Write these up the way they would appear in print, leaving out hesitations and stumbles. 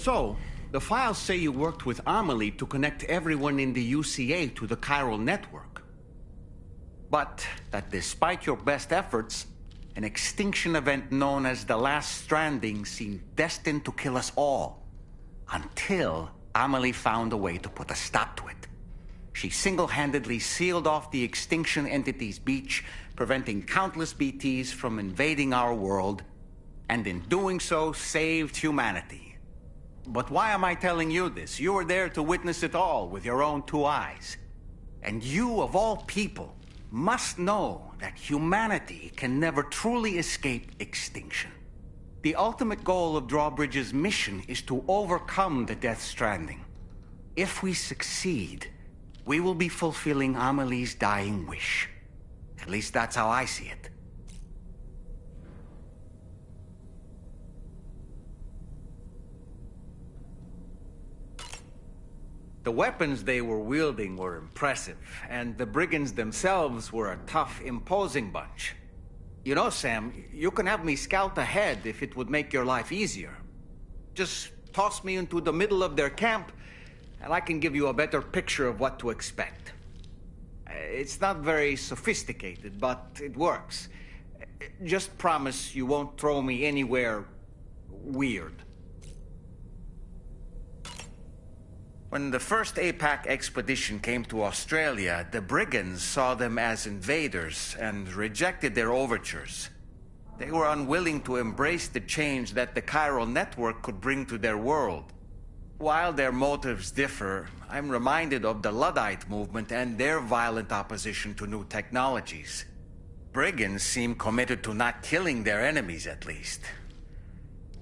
So, the files say you worked with Amelie to connect everyone in the UCA to the chiral network. But that despite your best efforts, an extinction event known as the Last Stranding seemed destined to kill us all. Until Amelie found a way to put a stop to it. She single-handedly sealed off the extinction entity's beach, preventing countless BTs from invading our world, and in doing so, saved humanity. But why am I telling you this? You were there to witness it all with your own two eyes. And you, of all people, must know that humanity can never truly escape extinction. The ultimate goal of Drawbridge's mission is to overcome the Death Stranding. If we succeed, we will be fulfilling Amelie's dying wish. At least that's how I see it. The weapons they were wielding were impressive, and the brigands themselves were a tough, imposing bunch. You know, Sam, you can have me scout ahead if it would make your life easier. Just toss me into the middle of their camp, and I can give you a better picture of what to expect. It's not very sophisticated, but it works. Just promise you won't throw me anywhere weird. When the first APAC expedition came to Australia, the brigands saw them as invaders and rejected their overtures. They were unwilling to embrace the change that the chiral network could bring to their world. While their motives differ, I'm reminded of the Luddite movement and their violent opposition to new technologies. Brigands seem committed to not killing their enemies, at least.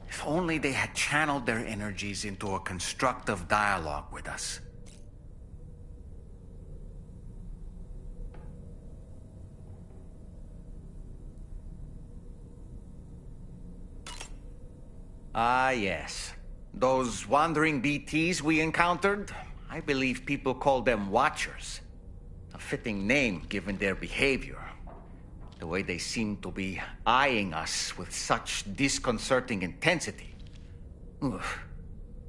If only they had channeled their energies into a constructive dialogue with us. Ah, yes. Those wandering BTs we encountered, I believe people call them Watchers. A fitting name given their behavior. The way they seem to be eyeing us with such disconcerting intensity. Oof.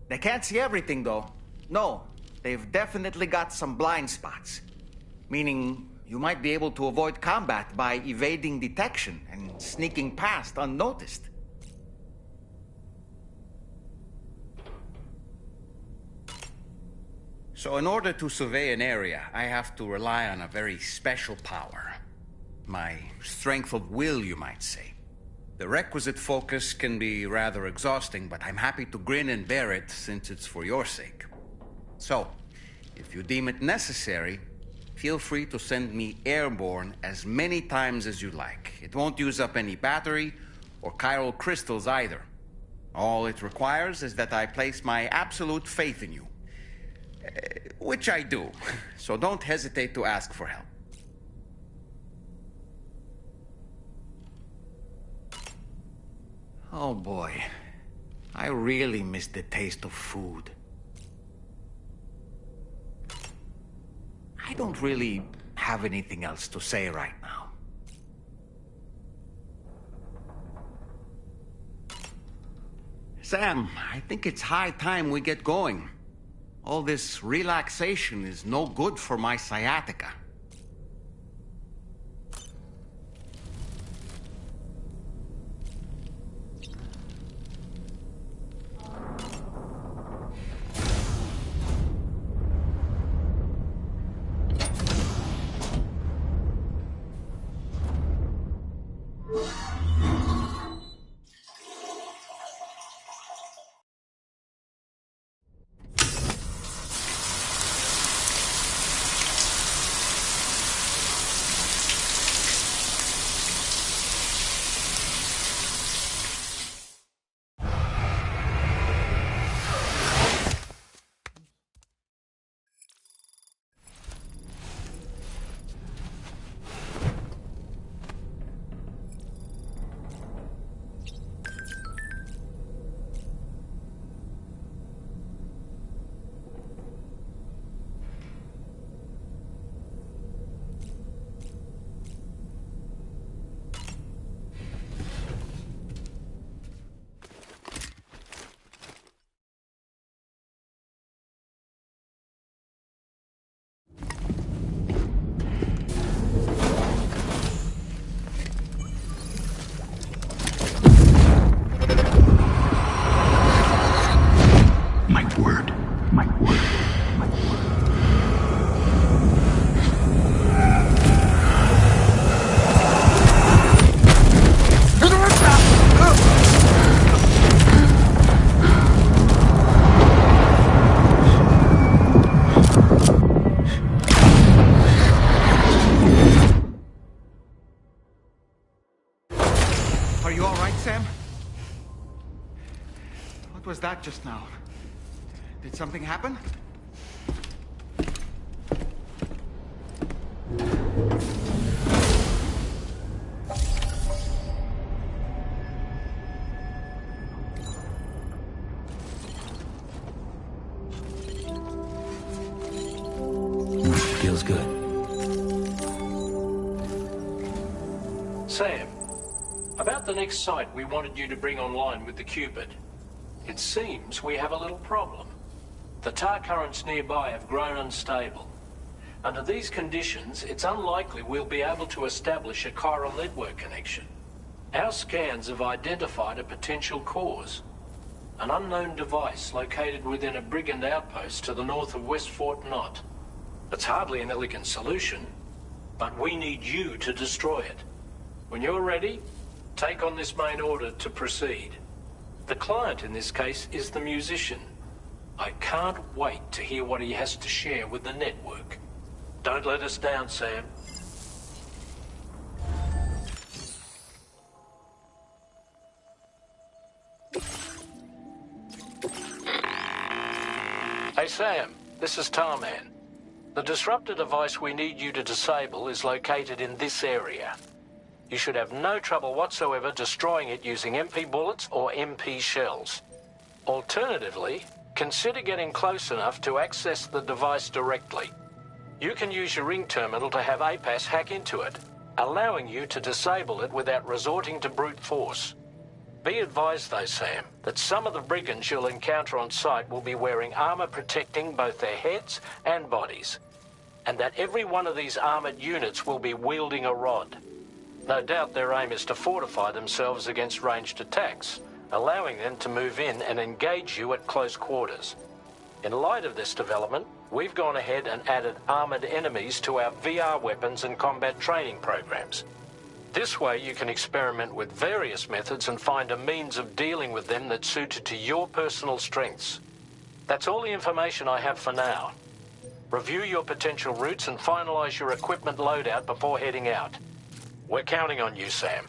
They can't see everything, though. No, they've definitely got some blind spots. Meaning, you might be able to avoid combat by evading detection and sneaking past unnoticed. So in order to survey an area, I have to rely on a very special power. My strength of will, you might say. The requisite focus can be rather exhausting, but I'm happy to grin and bear it since it's for your sake. So, if you deem it necessary, feel free to send me airborne as many times as you like. It won't use up any battery or chiral crystals either. All it requires is that I place my absolute faith in you. Which I do, so don't hesitate to ask for help. Oh boy, I really miss the taste of food. I don't really have anything else to say right now. Sam, I think it's high time we get going. All this relaxation is no good for my sciatica. Are you all right, Sam? What was that just now? Did something happen? Feels good. Sam, about the next site we wanted you to bring online with the Cupid. It seems we have a little problem. The tar currents nearby have grown unstable. Under these conditions, it's unlikely we'll be able to establish a chiral network connection. Our scans have identified a potential cause. An unknown device located within a brigand outpost to the north of West Fort Knott. It's hardly an elegant solution, but we need you to destroy it. When you're ready, take on this main order to proceed. The client in this case is the musician. I can't wait to hear what he has to share with the network. Don't let us down, Sam. Hey Sam, this is Tarman. The disruptor device we need you to disable is located in this area. You should have no trouble whatsoever destroying it using MP bullets or MP shells. Alternatively, consider getting close enough to access the device directly. You can use your ring terminal to have APAS hack into it, allowing you to disable it without resorting to brute force. Be advised though, Sam, that some of the brigands you'll encounter on site will be wearing armor protecting both their heads and bodies, and that every one of these armored units will be wielding a rod. No doubt their aim is to fortify themselves against ranged attacks, allowing them to move in and engage you at close quarters. In light of this development, we've gone ahead and added armored enemies to our VR weapons and combat training programs. This way you can experiment with various methods and find a means of dealing with them that's suited to your personal strengths. That's all the information I have for now. Review your potential routes and finalize your equipment loadout before heading out. We're counting on you, Sam.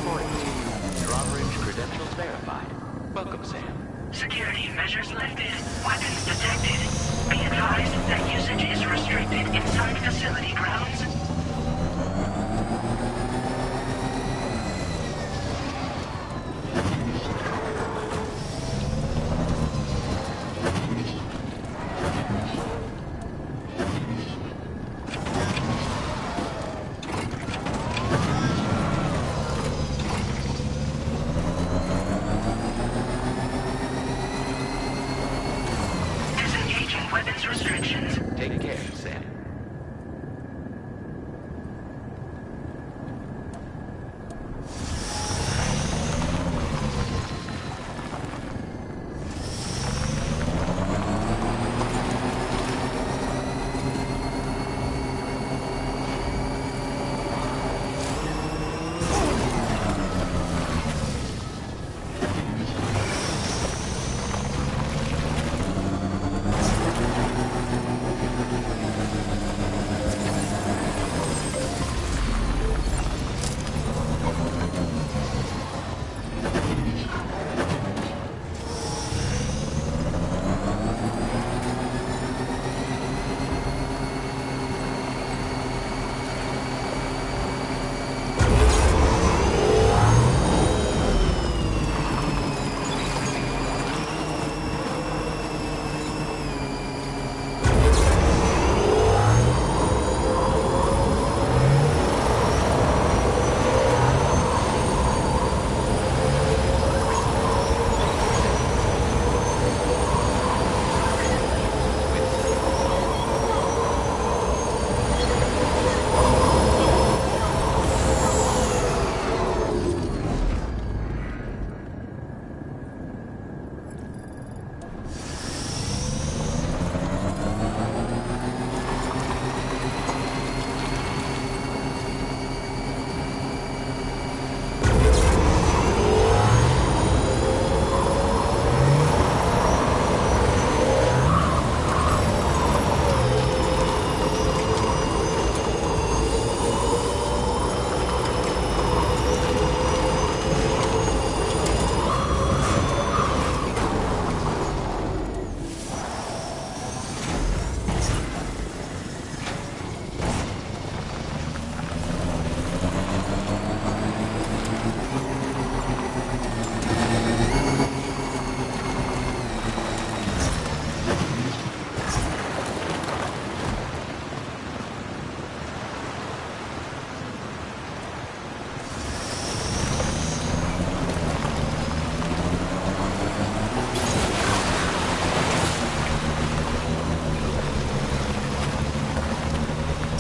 employees. Drawbridge credentials verified. Welcome, Sam. Security measures lifted. Weapons detected. Be advised that usage is restricted inside facility grounds. Disengaging weapons restrictions. Take care, Sam.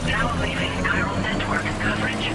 Now leaving chiral network coverage.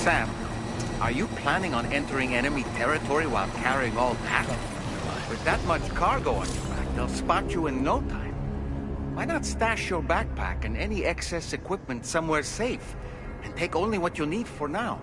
Sam, are you planning on entering enemy territory while carrying all that? With that much cargo on your back, they'll spot you in no time. Why not stash your backpack and any excess equipment somewhere safe, and take only what you need for now?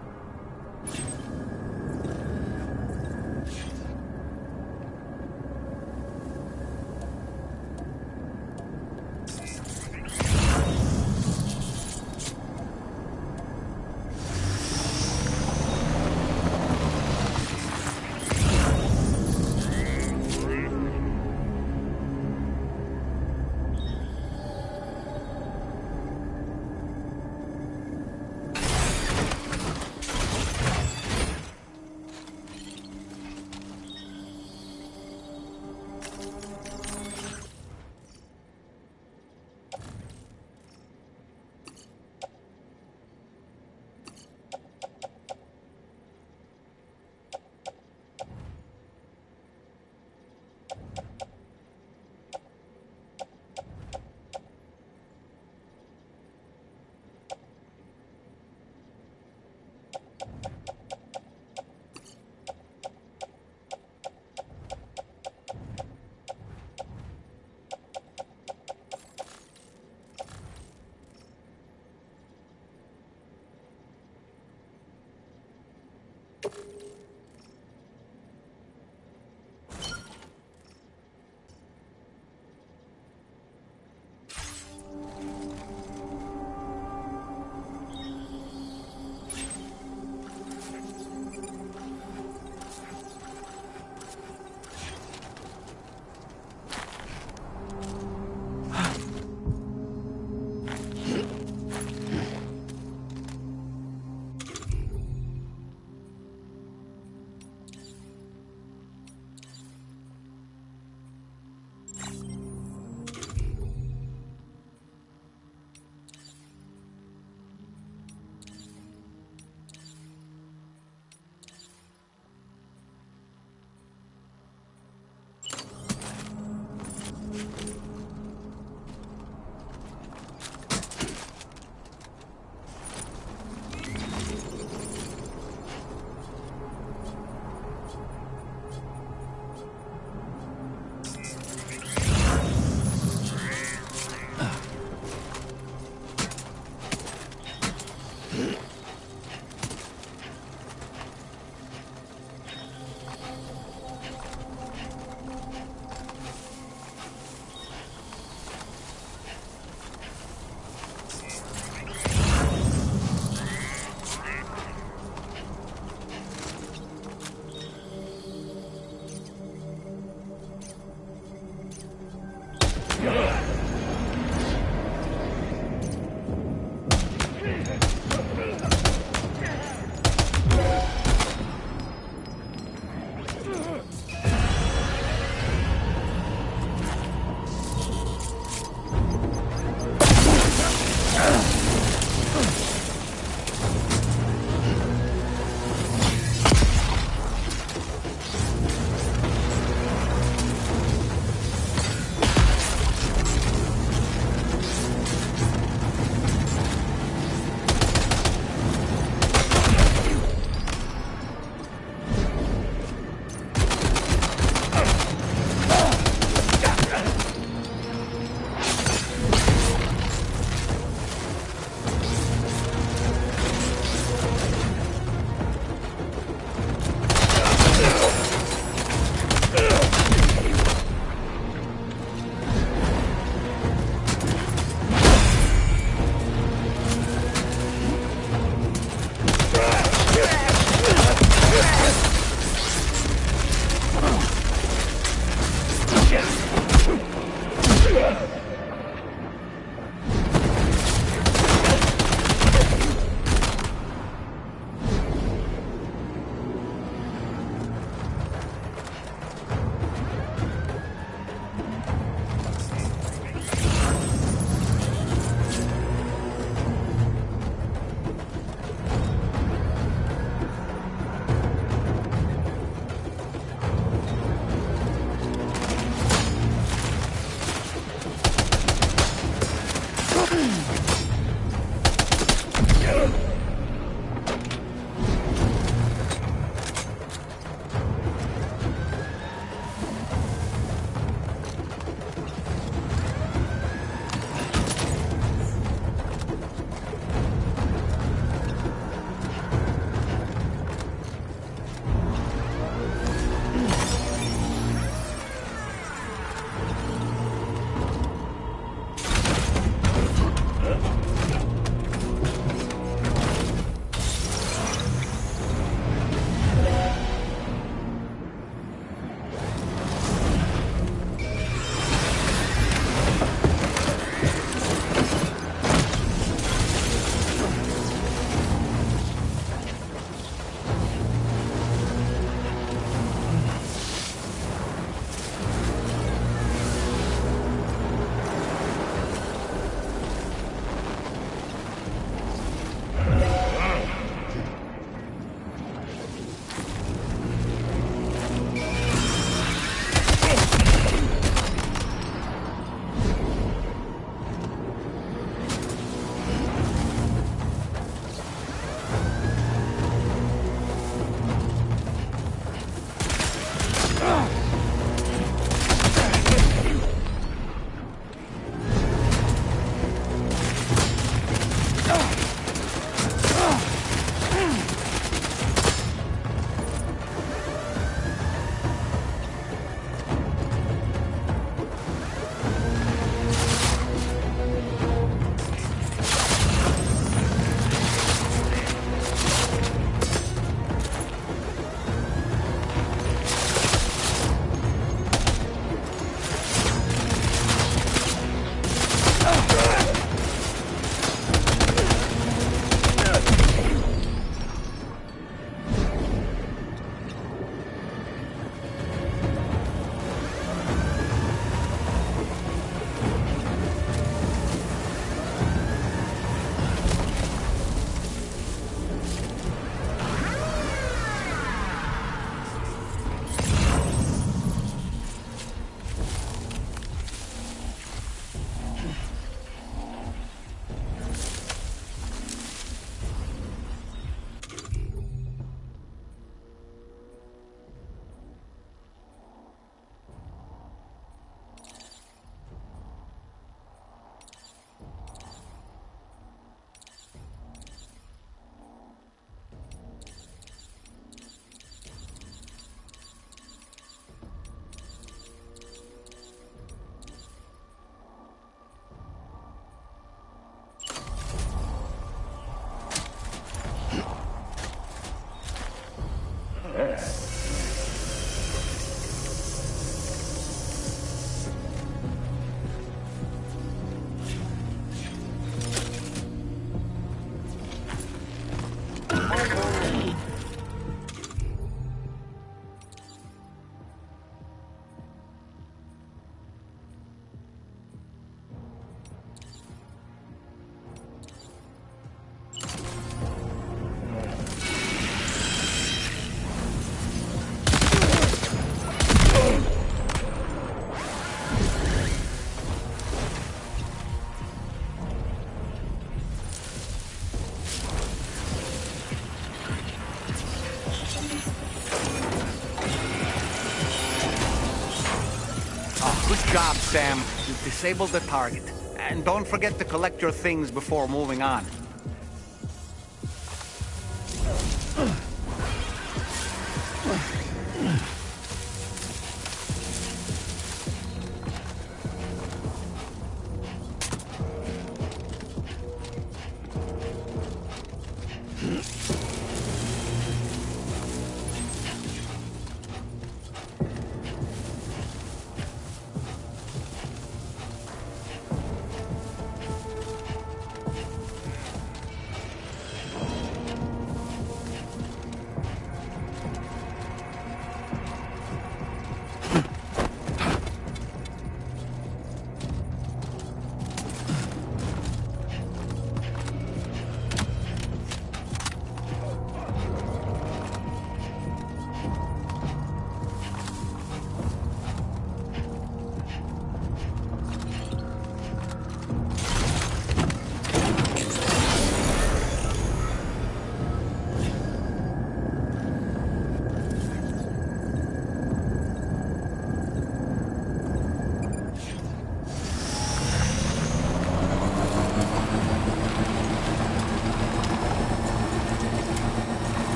job, Sam. You've disabled the target. And don't forget to collect your things before moving on.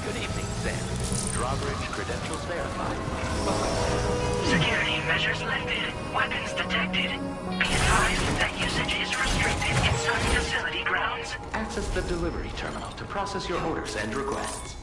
Good evening, Sam. Drawbridge credentials verified. Security measures lifted. Weapons detected. Be advised that usage is restricted inside facility grounds. Access the delivery terminal to process your orders and requests.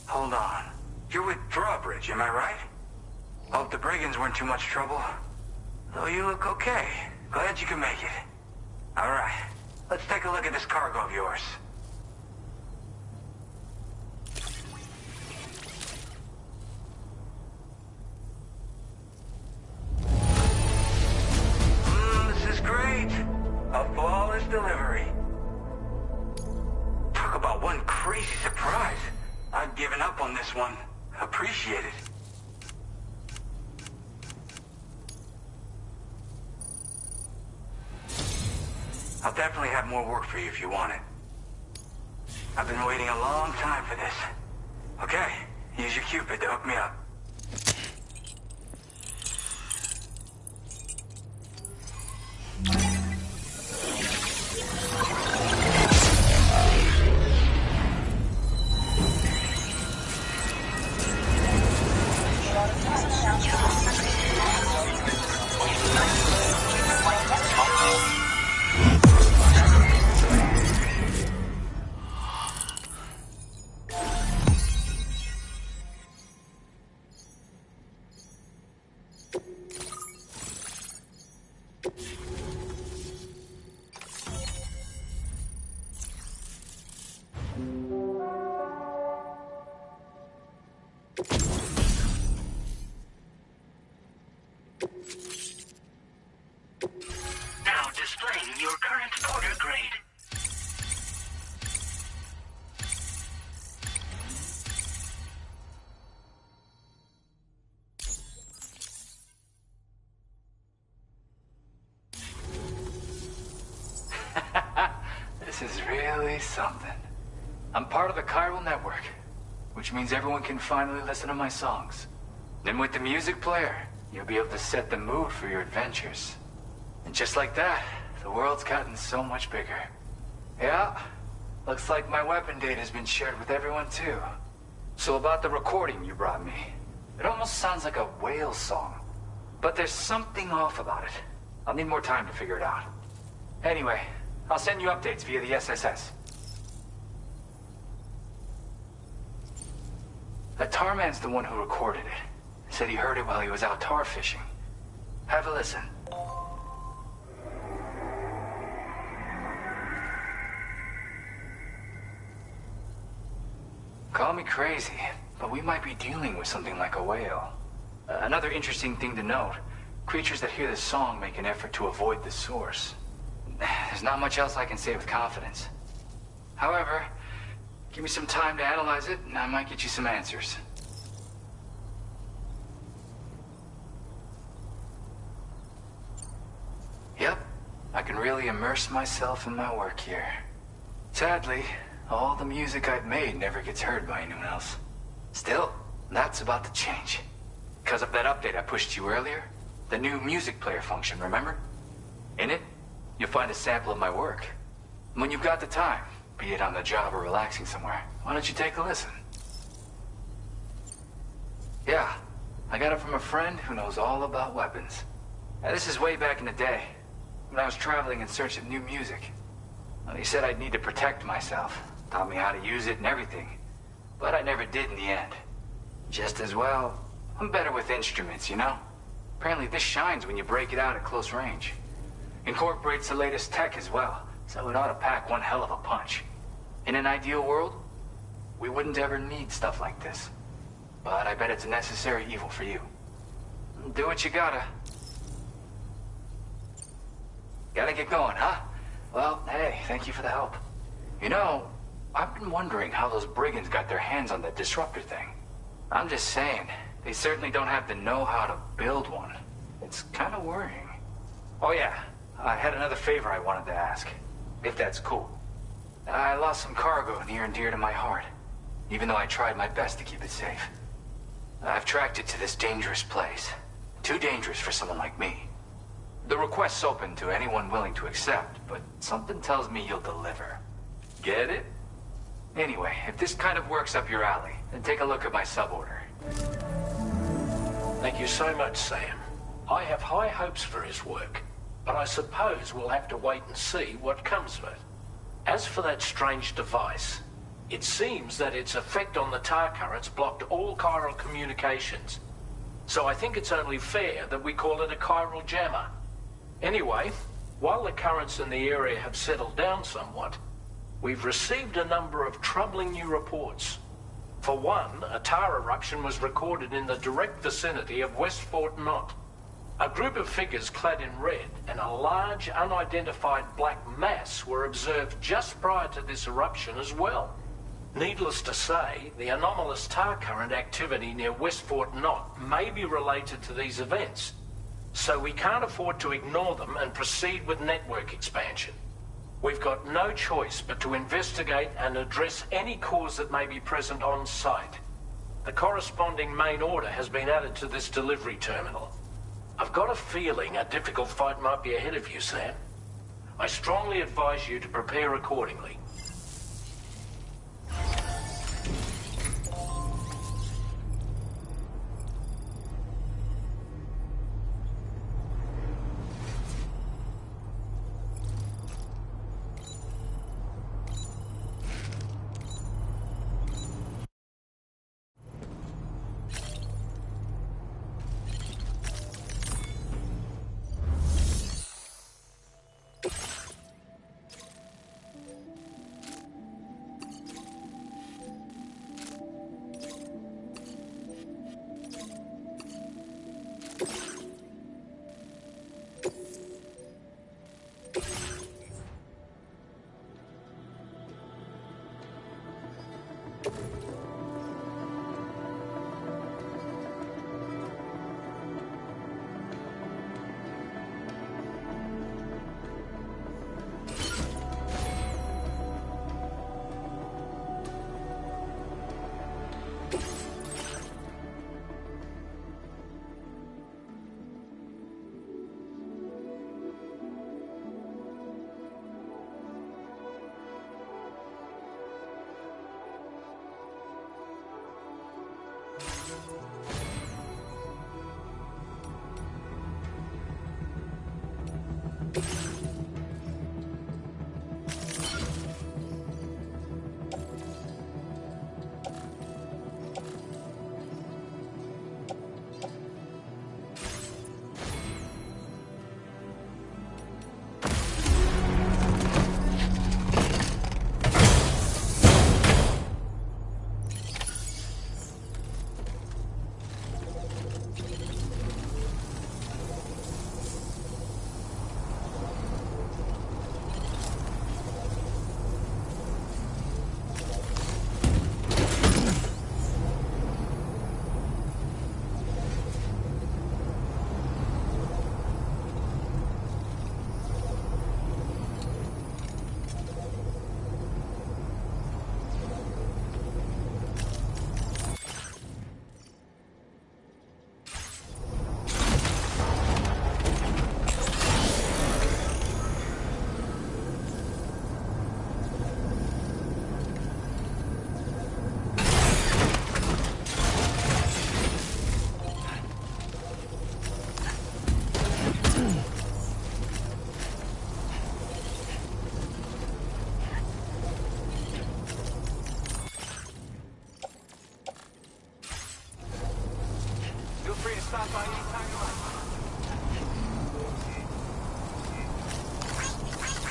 Hold on. You're with Drawbridge, am I right? Hope the brigands weren't too much trouble. Though you look okay. Glad you can make it. Alright, let's take a look at this cargo of yours. first delivery. Talk about one crazy surprise. I've given up on this one. Appreciate it. I'll definitely have more work for you if you want it. I've been waiting a long time for this. Okay, use your Cupid to hook me up. Now displaying your current order grade. This is really something. I'm part of the chiral network, which means everyone can finally listen to my songs. Then with the music player, you'll be able to set the mood for your adventures. And just like that, the world's gotten so much bigger. Yeah, looks like my weapon data has been shared with everyone too. So about the recording you brought me, it almost sounds like a whale song. But there's something off about it. I'll need more time to figure it out. Anyway, I'll send you updates via the SSS. The tar man's the one who recorded it. Said he heard it while he was out tar fishing. Have a listen. Call me crazy, but we might be dealing with something like a whale. Another interesting thing to note, creatures that hear this song make an effort to avoid the source. There's not much else I can say with confidence. However, give me some time to analyze it, and I might get you some answers. Yep, I can really immerse myself in my work here. Sadly, all the music I've made never gets heard by anyone else. Still, that's about to change. Because of that update I pushed you earlier, the new music player function, remember? In it, you'll find a sample of my work. When you've got the time, be it on the job or relaxing somewhere, why don't you take a listen? Yeah, I got it from a friend who knows all about weapons. Now, this is way back in the day, when I was traveling in search of new music. Well, he said I'd need to protect myself, taught me how to use it and everything. But I never did in the end. Just as well, I'm better with instruments, you know? Apparently this shines when you break it out at close range. Incorporates the latest tech as well, so it ought to pack one hell of a punch. In an ideal world, we wouldn't ever need stuff like this. But I bet it's a necessary evil for you. Do what you gotta. Gotta get going, huh? Well, hey, thank you for the help. You know, I've been wondering how those brigands got their hands on that disruptor thing. I'm just saying, they certainly don't have the know-how to build one. It's kind of worrying. Oh yeah, I had another favor I wanted to ask, if that's cool. I lost some cargo near and dear to my heart, even though I tried my best to keep it safe. I've tracked it to this dangerous place. Too dangerous for someone like me. The request's open to anyone willing to accept, but something tells me you'll deliver. Get it? Anyway, if this kind of works up your alley, then take a look at my suborder. Thank you so much, Sam. I have high hopes for his work, but I suppose we'll have to wait and see what comes of it. As for that strange device, it seems that its effect on the tar currents blocked all chiral communications. So I think it's only fair that we call it a chiral jammer. Anyway, while the currents in the area have settled down somewhat, we've received a number of troubling new reports. For one, a tar eruption was recorded in the direct vicinity of West Fort Knot. A group of figures clad in red and a large unidentified black mass were observed just prior to this eruption as well. Needless to say, the anomalous tar current activity near West Fort Knot may be related to these events, so we can't afford to ignore them and proceed with network expansion. We've got no choice but to investigate and address any cause that may be present on site. The corresponding main order has been added to this delivery terminal. I've got a feeling a difficult fight might be ahead of you, Sam. I strongly advise you to prepare accordingly.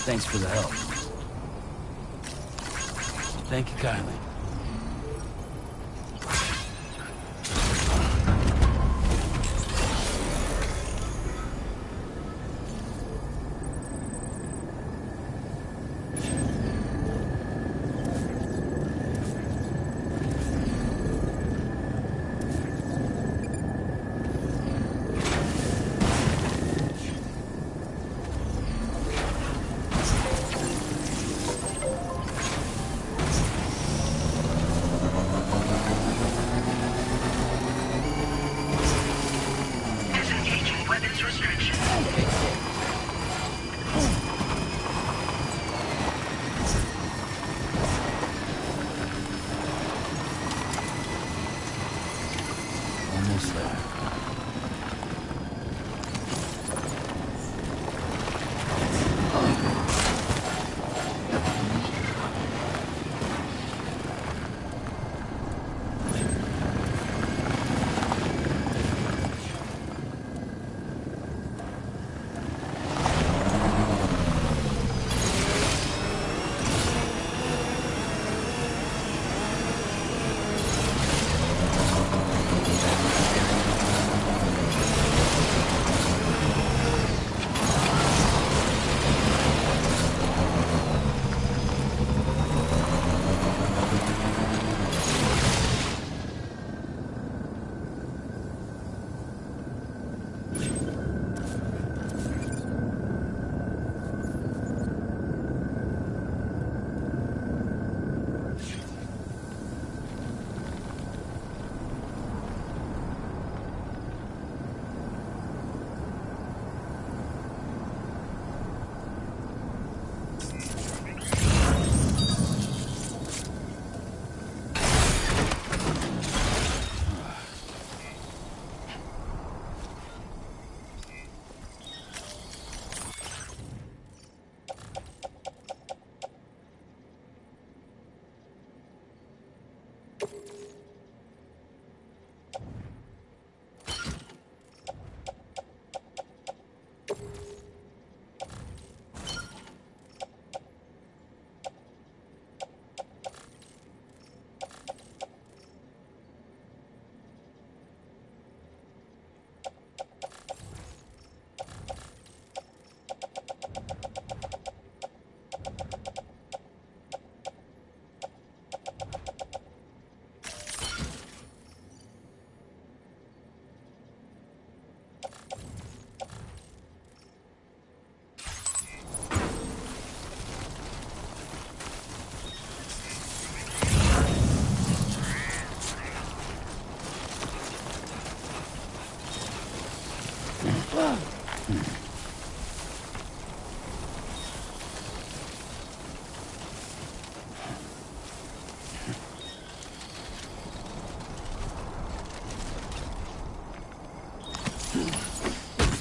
Thanks for the help. Thank you kindly.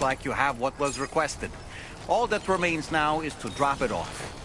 like you have what was requested. All that remains now is to drop it off.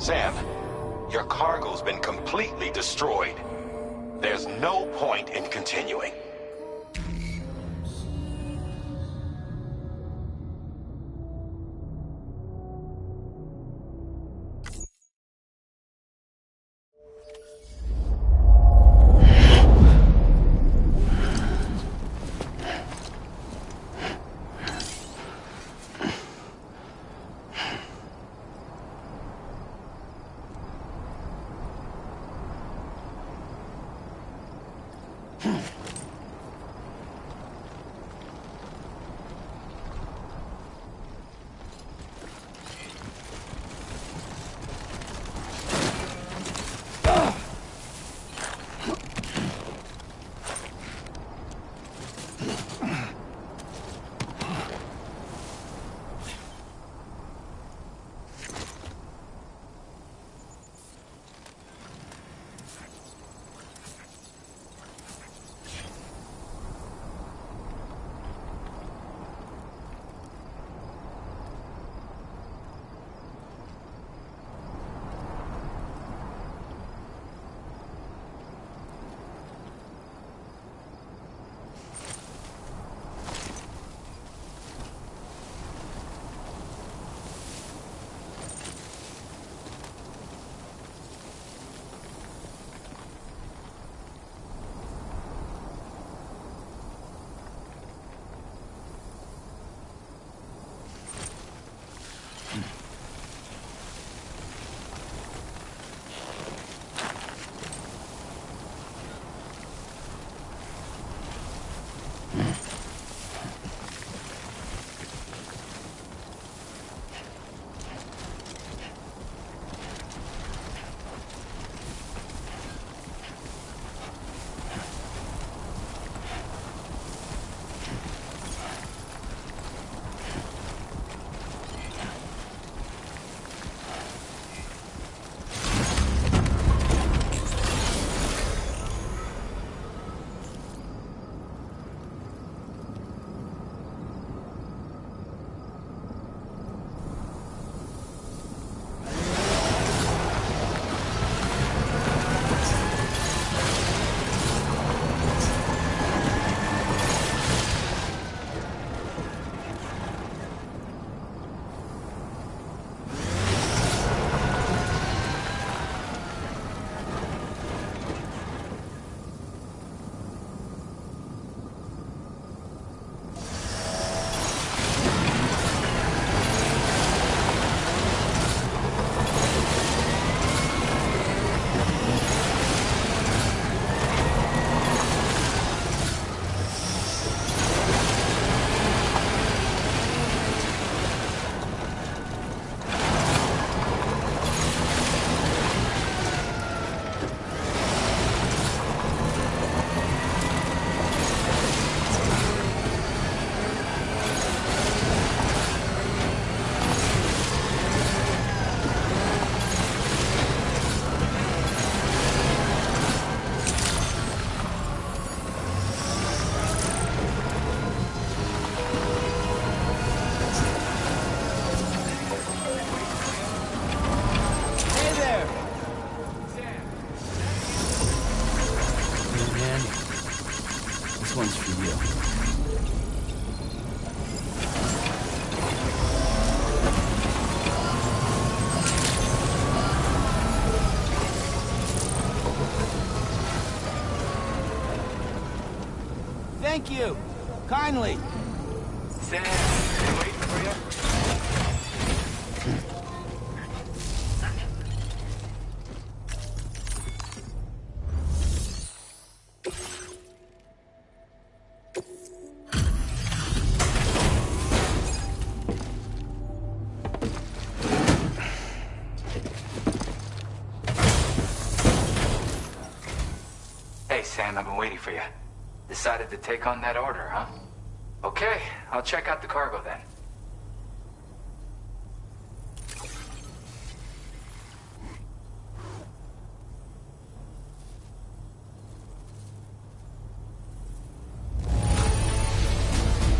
Sam, your cargo's been completely destroyed. There's no point in continuing. This one's for you. Thank you. Kindly. Sam, been waiting for you. Hey, Sam, I've been waiting for you. Decided to take on that order, huh? Okay, I'll check out the cargo then.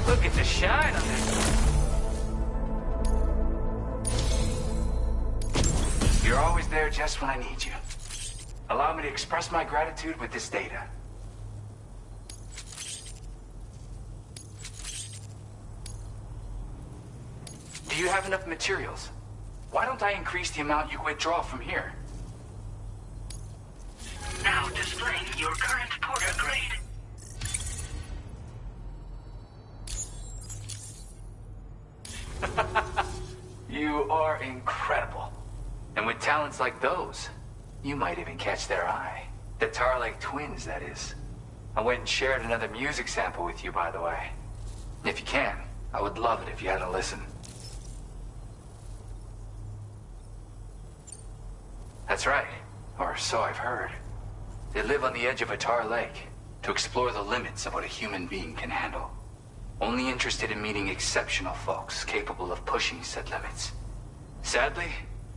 Look at the shine on this. You're always there just when I need you. Allow me to express my gratitude with this data. Do you have enough materials? Why don't I increase the amount you withdraw from here? Now displaying your current porter grade. You are incredible. And with talents like those, you might even catch their eye. The Tar Lake twins, that is. I went and shared another music sample with you, by the way. If you can, I would love it if you had a listen. That's right, or so I've heard. They live on the edge of a tar lake to explore the limits of what a human being can handle. Only interested in meeting exceptional folks capable of pushing said limits. Sadly,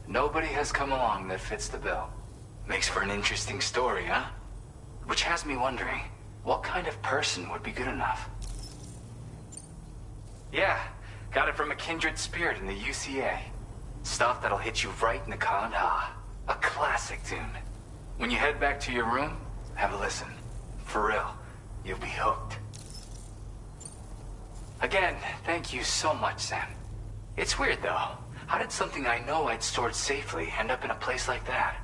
nobody has come along that fits the bill. Makes for an interesting story, huh? Which has me wondering, what kind of person would be good enough? Yeah, got it from a kindred spirit in the UCA. Stuff that'll hit you right in the Kandha. A classic tune. When you head back to your room, have a listen. For real, you'll be hooked. Again, thank you so much, Sam. It's weird, though. How did something I know I'd stored safely end up in a place like that?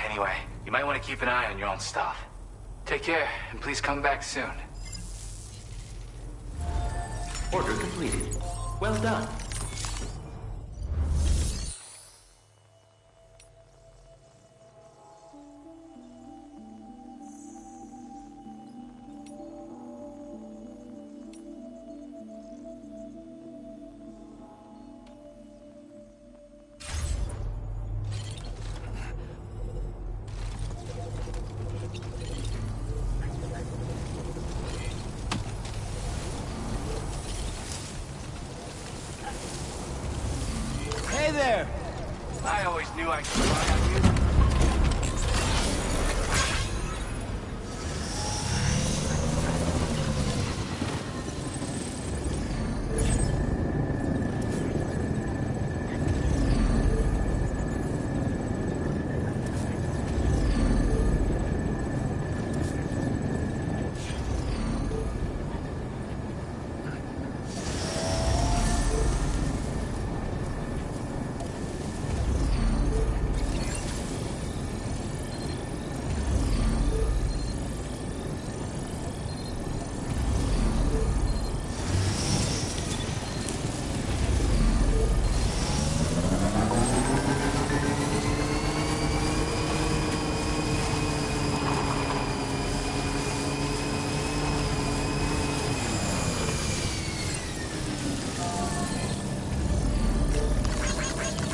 Anyway, you might want to keep an eye on your own stuff. Take care, and please come back soon. Order completed. Well done. Hey there. I always knew I could rely on you.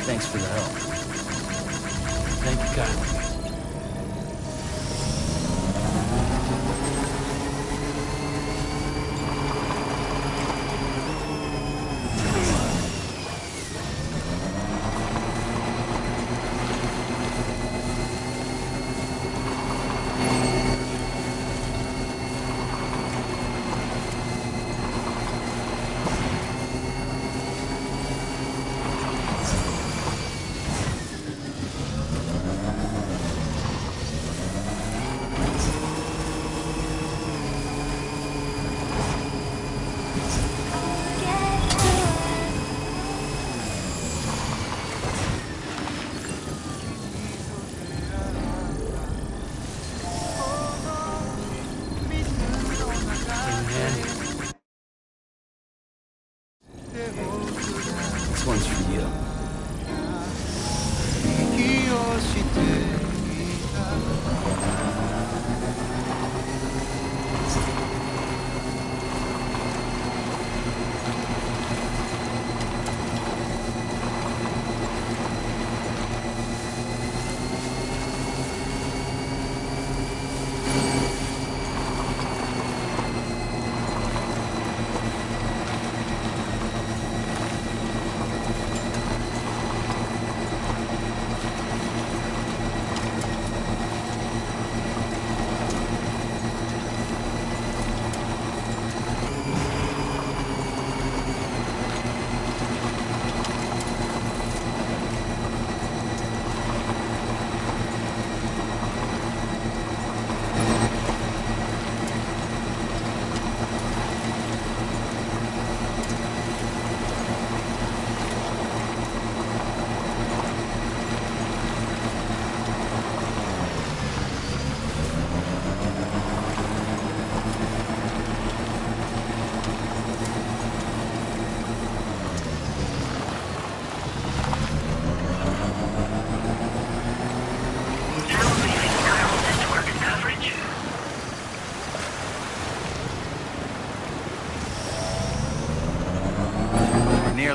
Thanks for the help. Thank you kindly.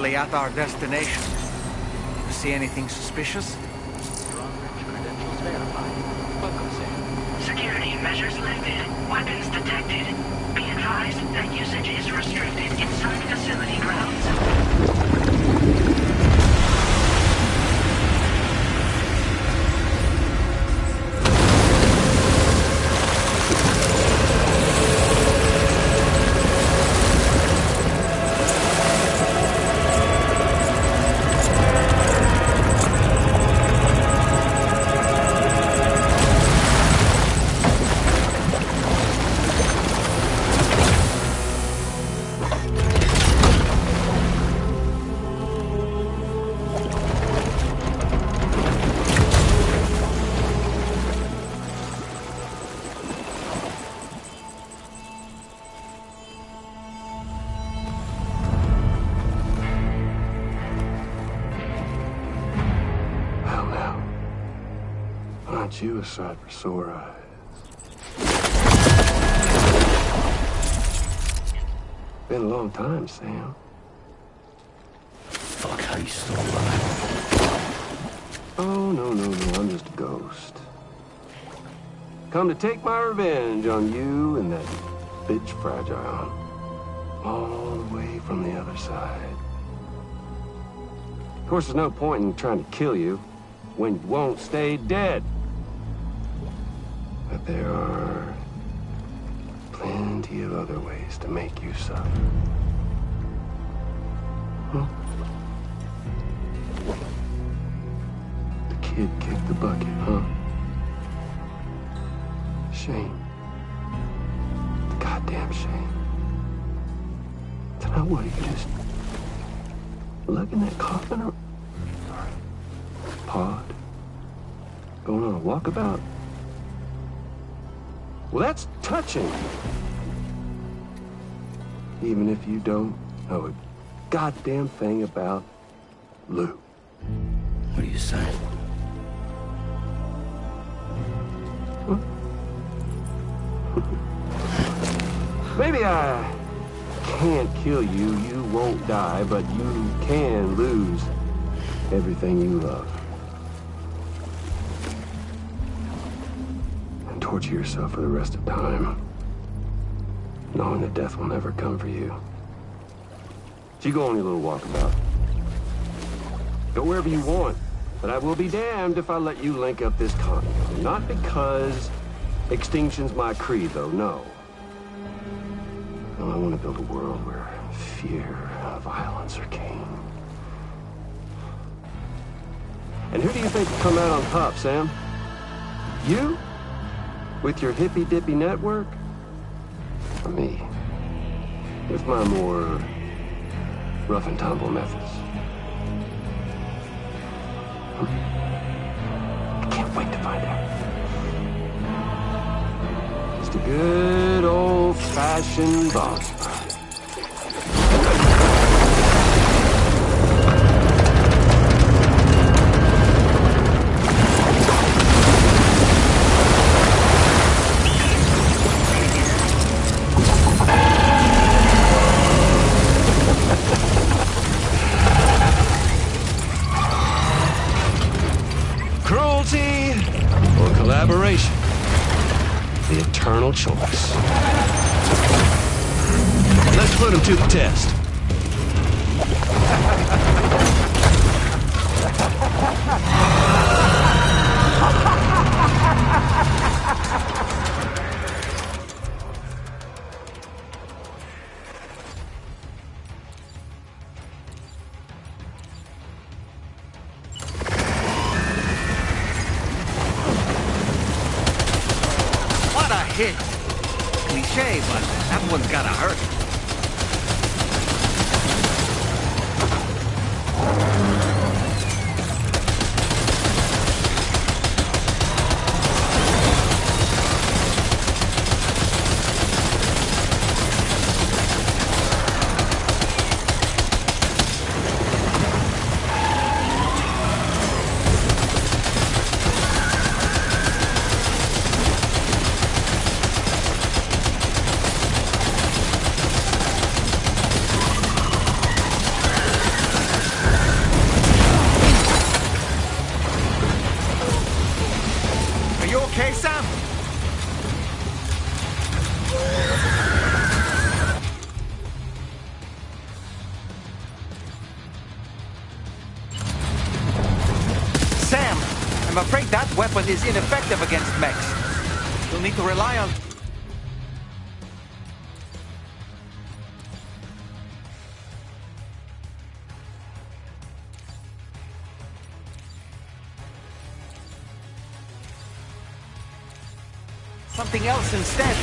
nearly at our destination. You see anything suspicious? Drawbridge credentials verified. Welcome, Sam. Security measures lifted. Weapons detected. Be advised that usage is restricted inside facility grounds. You a sight for sore eyes. Been a long time, Sam. Fuck, how you still alive? Oh, no, I'm just a ghost. Come to take my revenge on you and that bitch Fragile. All the way from the other side. Of course, there's no point in trying to kill you when you won't stay dead. But there are plenty of other ways to make you suffer. Huh? The kid kicked the bucket, huh? Shame. Goddamn shame. Then I would you just lug in that coffin or pod? Going on a walkabout? Well, that's touching. Even if you don't know a goddamn thing about Lou. What are you saying? Huh? Maybe I can't kill you, you won't die, but you can lose everything you love. Torture yourself for the rest of time, knowing that death will never come for you. So you go on your little walkabout. Go wherever you want, but I will be damned if I let you link up this continent. Not because extinction's my creed, though, no. No, I want to build a world where fear and violence are king. And who do you think will come out on top, Sam? You? With your hippy-dippy network? Or me? With my more rough and tumble methods? I can't wait to find out. Just a good old-fashioned boss fight. Collaboration. The eternal choice. Let's put him to the test. Hit. Cliche, but that one's gotta hurt. you okay, Sam? Sam, I'm afraid that weapon is ineffective against mechs. You'll need to rely on... something else instead.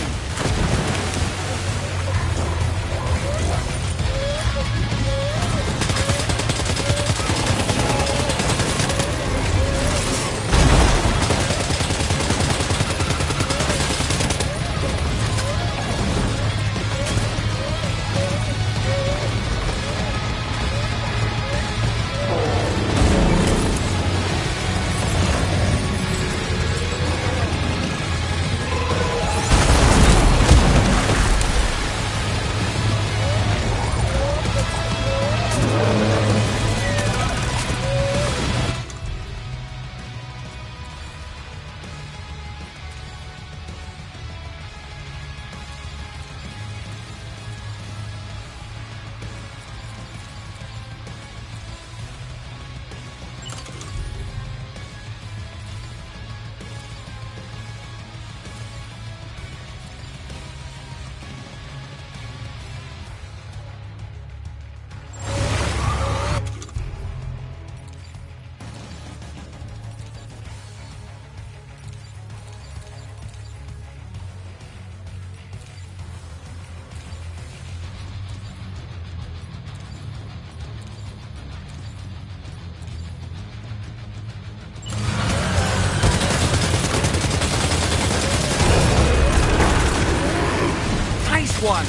One.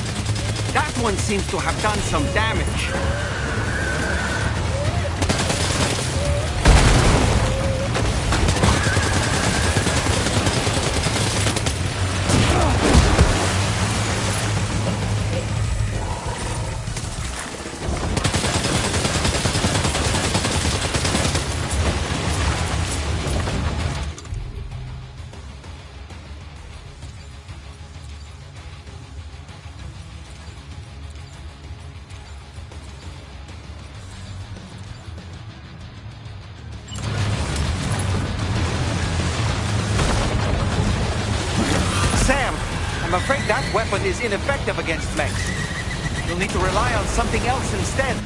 That one seems to have done some damage. I'm afraid that weapon is ineffective against mechs. You'll need to rely on something else instead.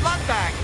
blood bag!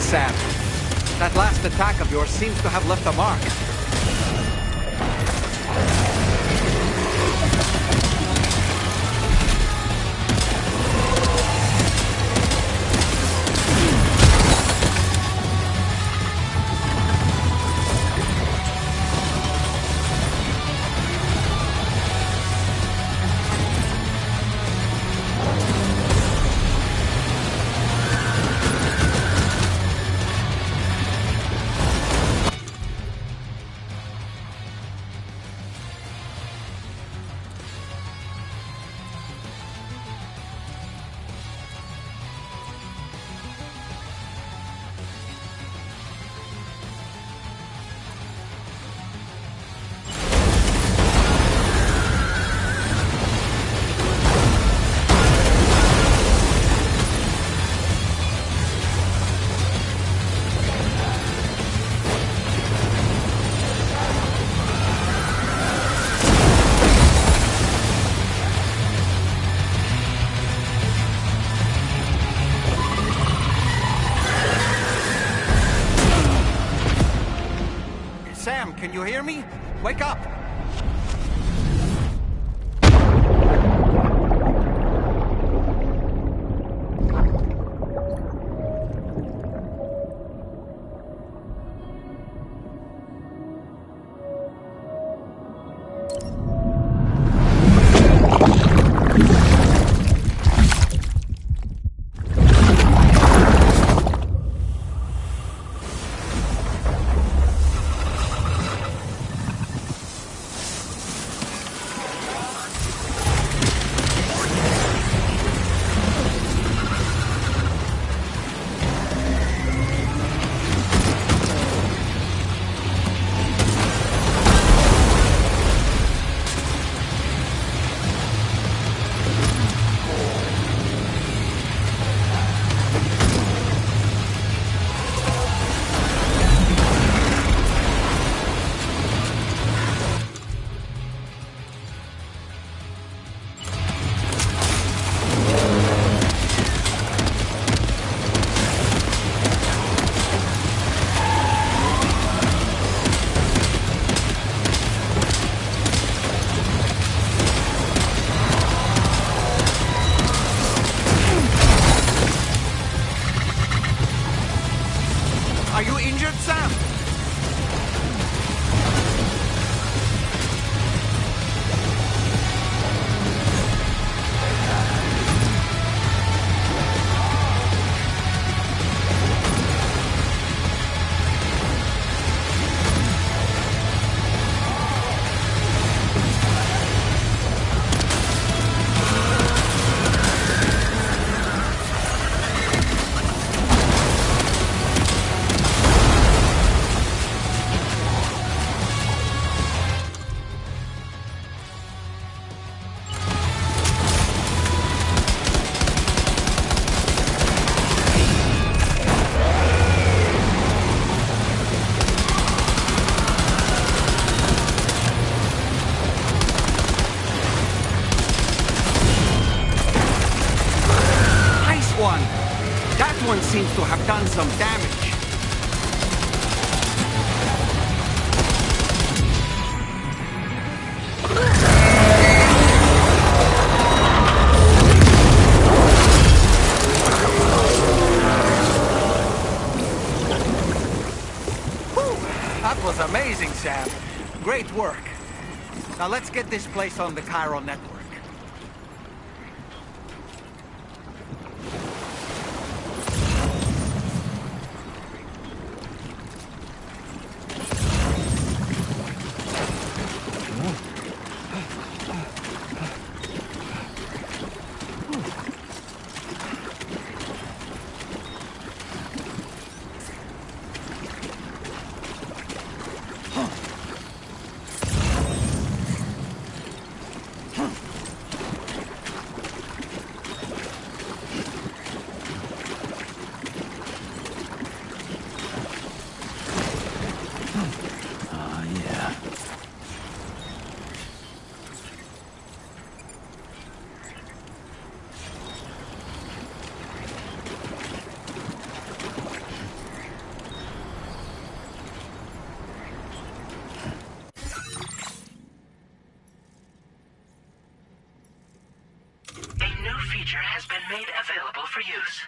Sam. That last attack of yours seems to have left a mark. Sam, can you hear me? Wake up! to have done some damage. That was amazing, Sam. Great work. Now let's get this place on the chiral network. Feature has been made available for use.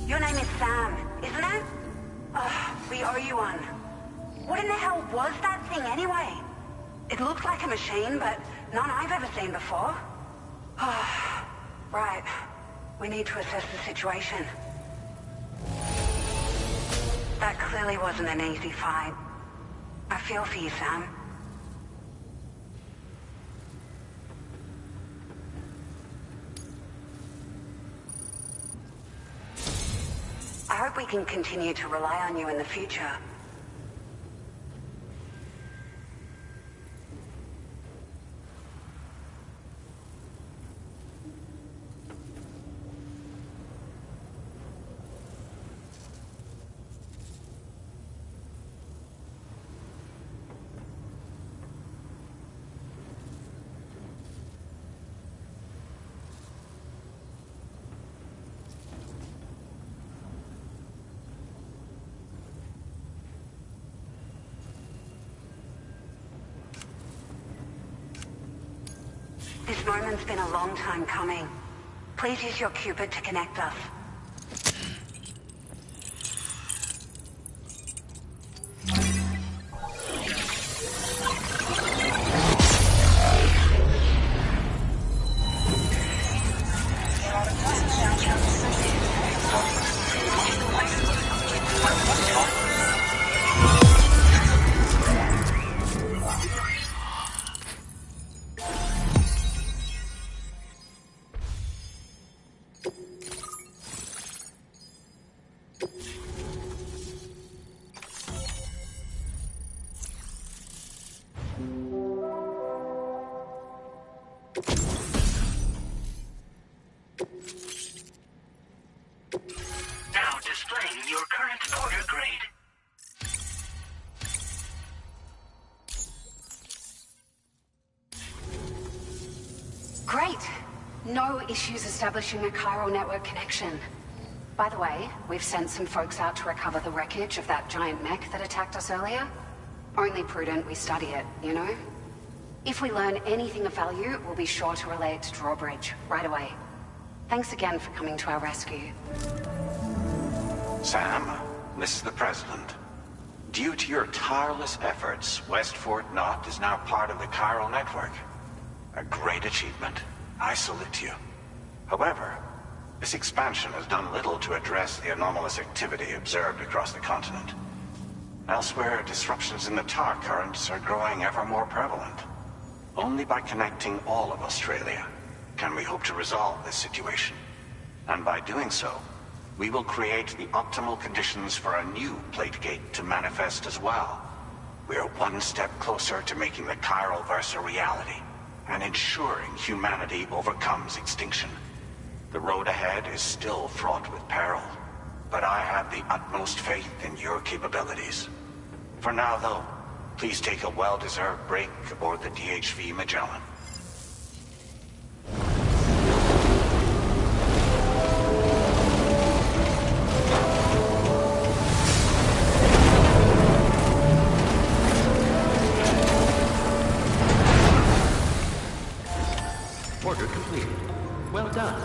Your name is Sam, isn't it? We owe you one. What in the hell was that thing anyway? It looks like a machine, but none I've ever seen before. Right. We need to assess the situation. That clearly wasn't an easy fight. I feel for you, Sam. I hope we can continue to rely on you in the future. This moment's been a long time coming. Please use your Cupid to connect us. Now displaying your current order grade. Great. No issues establishing a chiral network connection. By the way, we've sent some folks out to recover the wreckage of that giant mech that attacked us earlier. Only prudent we study it, you know? If we learn anything of value, we'll be sure to relay it to Drawbridge right away. Thanks again for coming to our rescue. Sam, this is the President. Due to your tireless efforts, West Fort Knot is now part of the chiral network. A great achievement. I salute you. However, this expansion has done little to address the anomalous activity observed across the continent. Elsewhere, disruptions in the tar currents are growing ever more prevalent. Only by connecting all of Australia can we hope to resolve this situation. And by doing so, we will create the optimal conditions for a new plate gate to manifest as well. We are one step closer to making the chiral verse a reality, and ensuring humanity overcomes extinction. The road ahead is still fraught with peril, but I have the utmost faith in your capabilities. For now, though, please take a well-deserved break aboard the DHV Magellan. Order completed. Well done.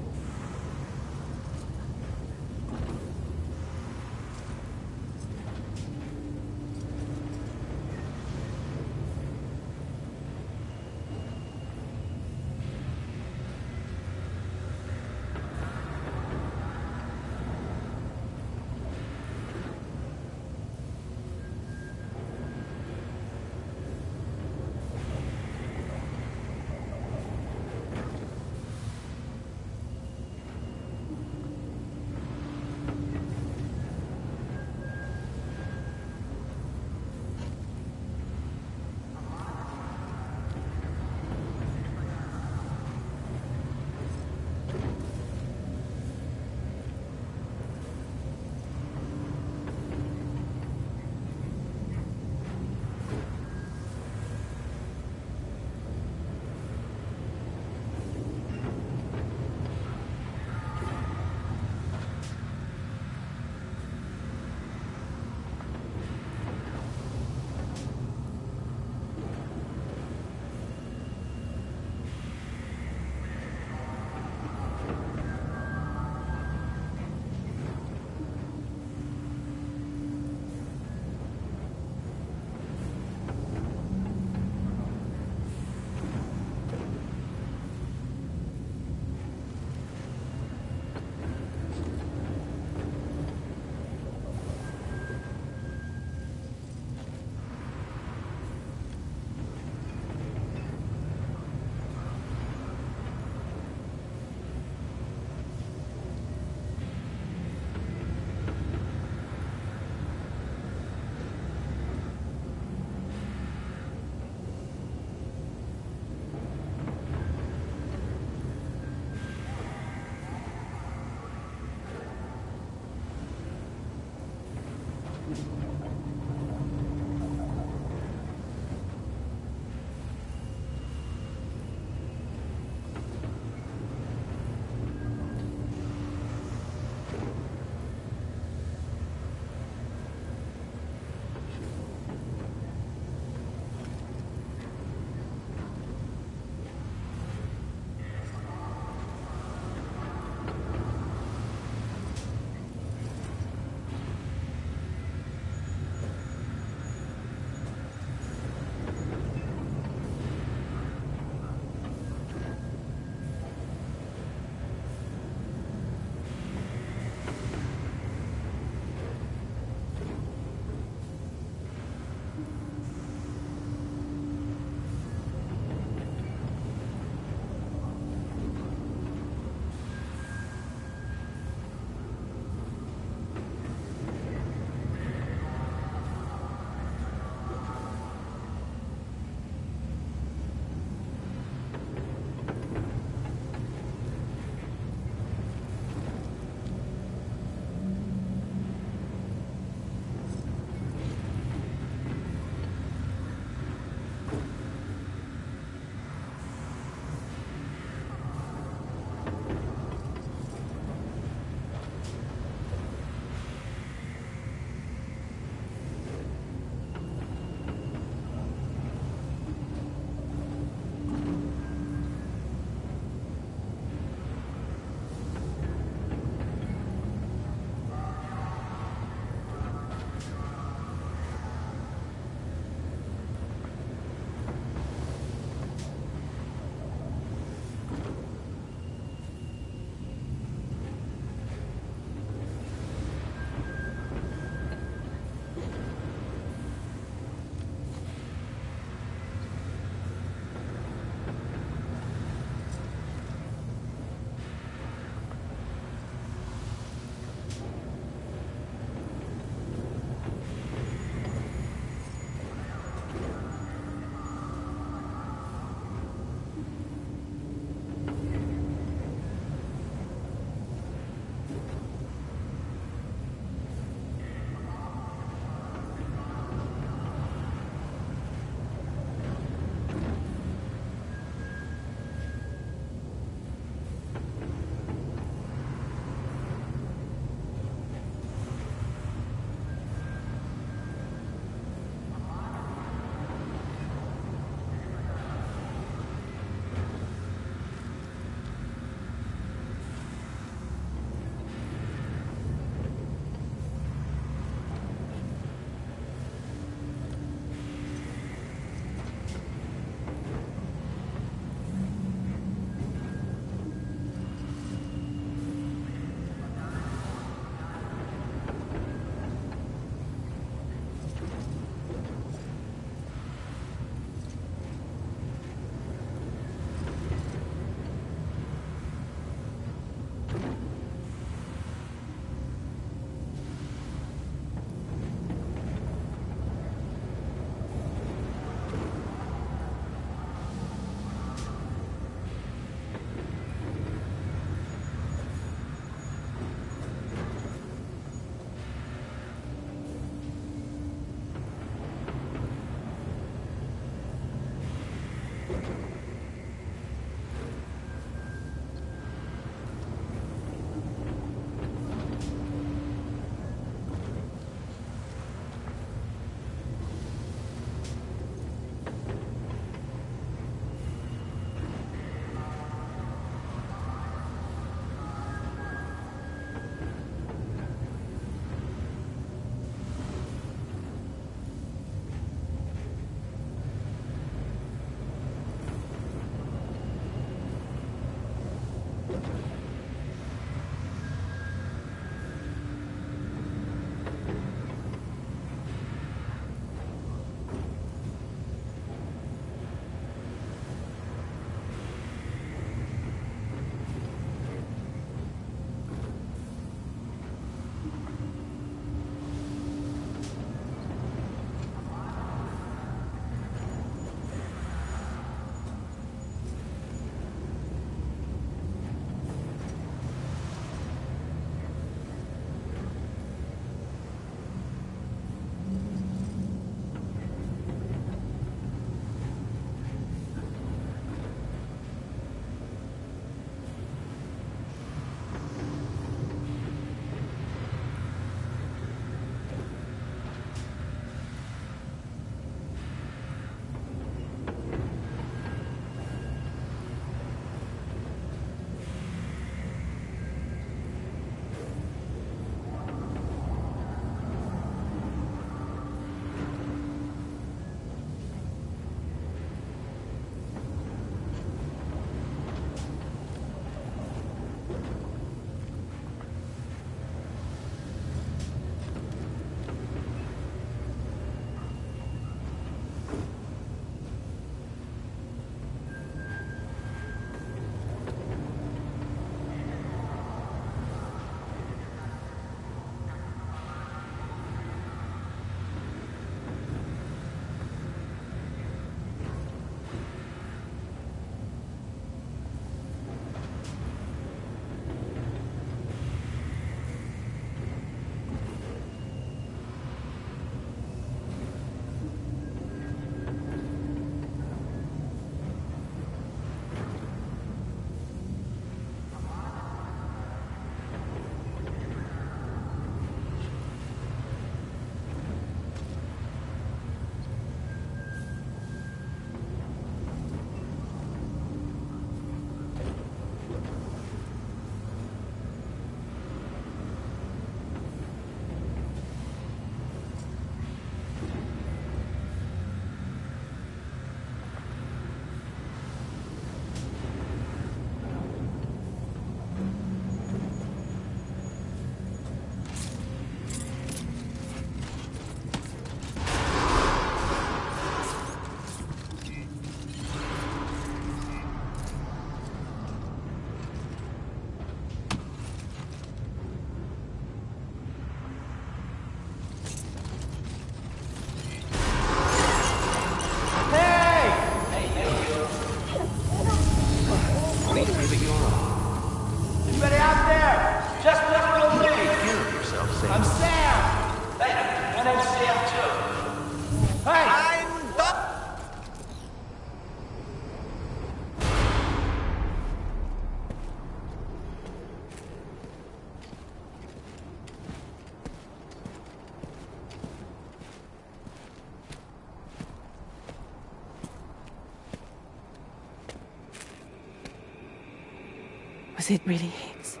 Was it really Higgs?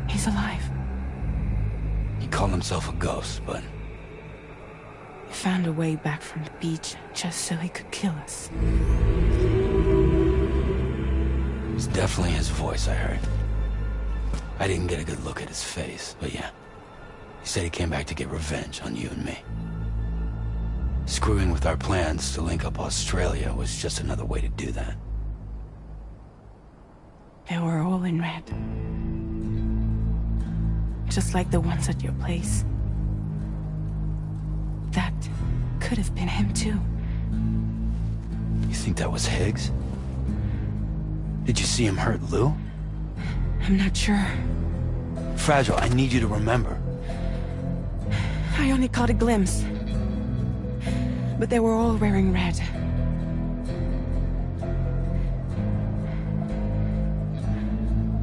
He's alive. He called himself a ghost, but... He found a way back from the beach just so he could kill us. It was definitely his voice I heard. I didn't get a good look at his face, but yeah. He said he came back to get revenge on you and me. Screwing with our plans to link up Australia was just another way to do that. They were all in red. Just like the ones at your place. That could have been him too. You think that was Higgs? Did you see him hurt Lou? I'm not sure. Fragile, I need you to remember. I only caught a glimpse. But they were all wearing red.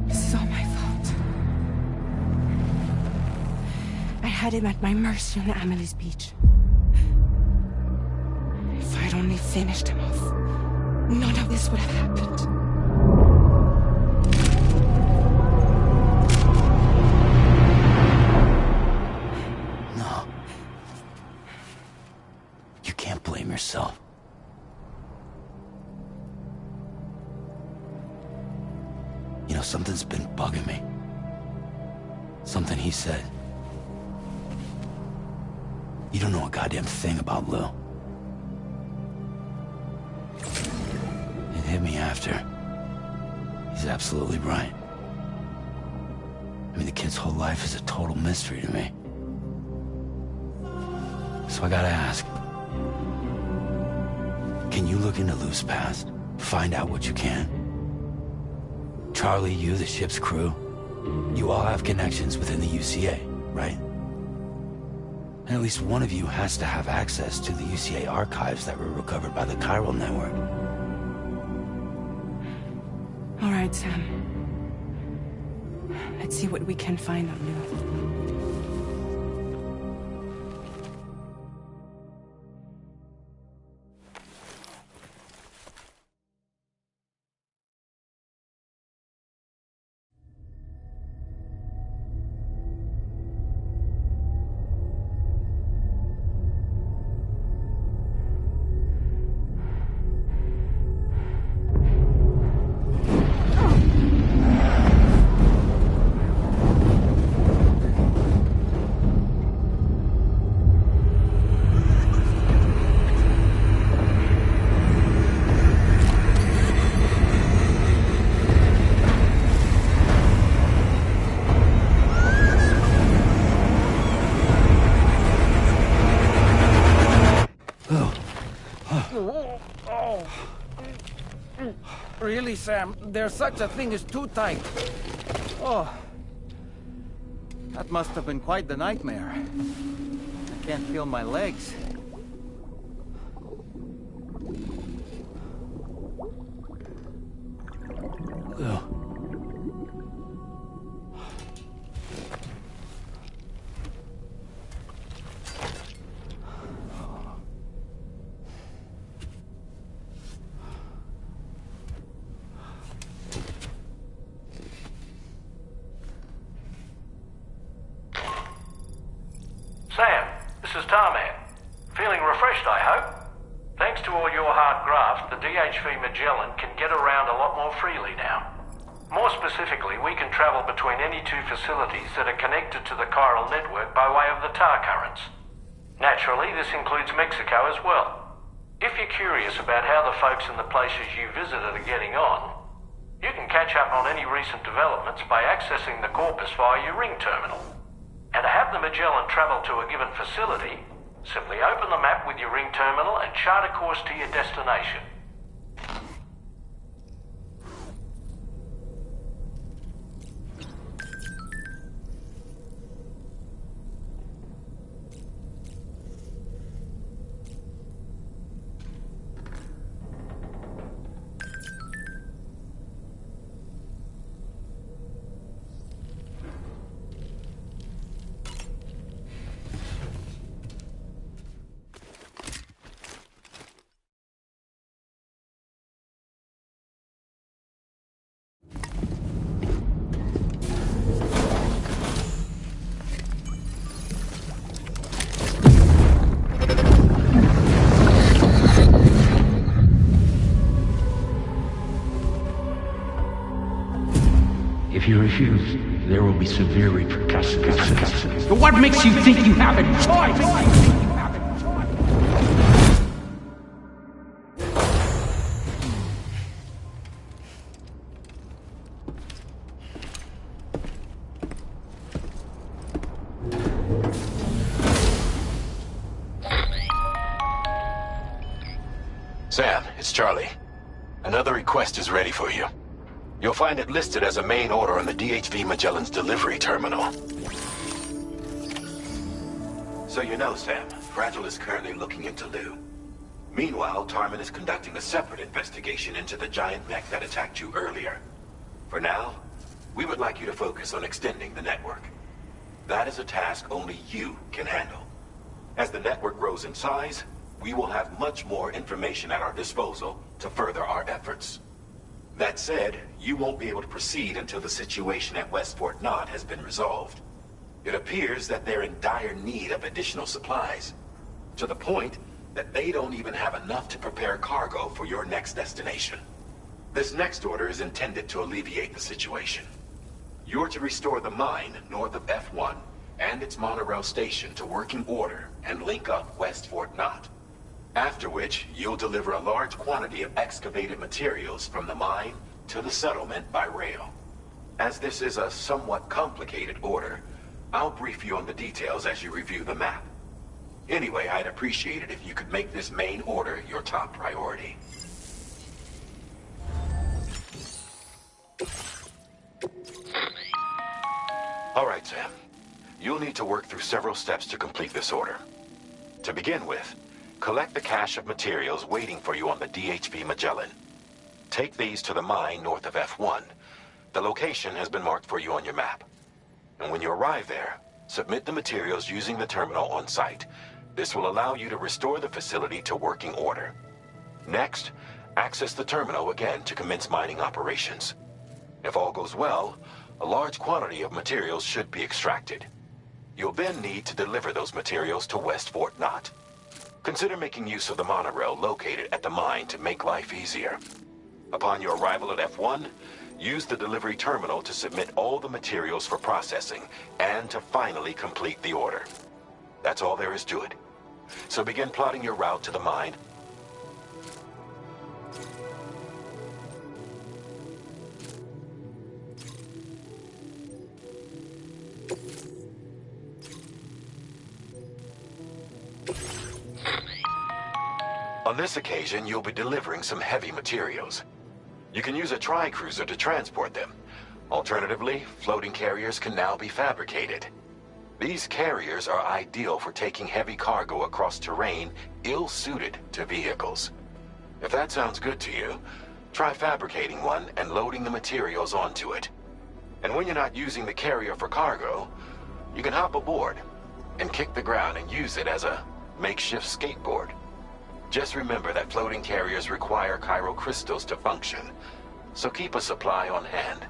This is all my fault. I had him at my mercy on Amelie's beach. If I'd only finished him off, none of this would have happened. No. You can't blame yourself. You know, something's been bugging me. Something he said. You don't know a goddamn thing about Lou. It hit me after. He's absolutely right. I mean, the kid's whole life is a total mystery to me. So I gotta ask. Can you look into Lou's past? Find out what you can? Charlie, you, the ship's crew, you all have connections within the UCA, right? And at least one of you has to have access to the UCA archives that were recovered by the chiral network. All right, Sam. Let's see what we can find on Lou. Really, Sam, there's such a thing as too tight. Oh. That must have been quite the nightmare. I can't feel my legs. Lou. Sam, this is Tarman. Feeling refreshed, I hope? Thanks to all your hard graft, the DHV Magellan can get around a lot more freely now. More specifically, we can travel between any two facilities that are connected to the chiral network by way of the tar currents. Naturally, this includes Mexico as well. If you're curious about how the folks in the places you visited are getting on, you can catch up on any recent developments by accessing the Corpus via your ring terminal. And to have the Magellan travel to a given facility, simply open the map with your ring terminal and chart a course to your destination. If you refuse, there will be severe repercussions. But what makes you think you have a choice? Sam, it's Charlie. Another request is ready for you. You'll find it listed as a main order on the DHV Magellan's delivery terminal. So you know, Sam, Fragile is currently looking into Lou. Meanwhile, Tarman is conducting a separate investigation into the giant mech that attacked you earlier. For now, we would like you to focus on extending the network. That is a task only you can handle. As the network grows in size, we will have much more information at our disposal to further our efforts. That said, you won't be able to proceed until the situation at West Fort Knott has been resolved. It appears that they're in dire need of additional supplies, to the point that they don't even have enough to prepare cargo for your next destination. This next order is intended to alleviate the situation. You're to restore the mine north of F1 and its monorail station to working order and link up West Fort Knott. After which, you'll deliver a large quantity of excavated materials from the mine to the settlement by rail. As this is a somewhat complicated order, I'll brief you on the details as you review the map. Anyway, I'd appreciate it if you could make this main order your top priority. All right, Sam. You'll need to work through several steps to complete this order. To begin with, collect the cache of materials waiting for you on the DHV Magellan. Take these to the mine north of F1. The location has been marked for you on your map. And when you arrive there, submit the materials using the terminal on site. This will allow you to restore the facility to working order. Next, access the terminal again to commence mining operations. If all goes well, a large quantity of materials should be extracted. You'll then need to deliver those materials to West Fort Knott. Consider making use of the monorail located at the mine to make life easier. Upon your arrival at F1, use the delivery terminal to submit all the materials for processing and to finally complete the order. That's all there is to it. So begin plotting your route to the mine. On this occasion, you'll be delivering some heavy materials. You can use a tri-cruiser to transport them. Alternatively, floating carriers can now be fabricated. These carriers are ideal for taking heavy cargo across terrain ill-suited to vehicles. If that sounds good to you, try fabricating one and loading the materials onto it. And when you're not using the carrier for cargo, you can hop aboard and kick the ground and use it as a makeshift skateboard. Just remember that floating carriers require chiral crystals to function, so keep a supply on hand.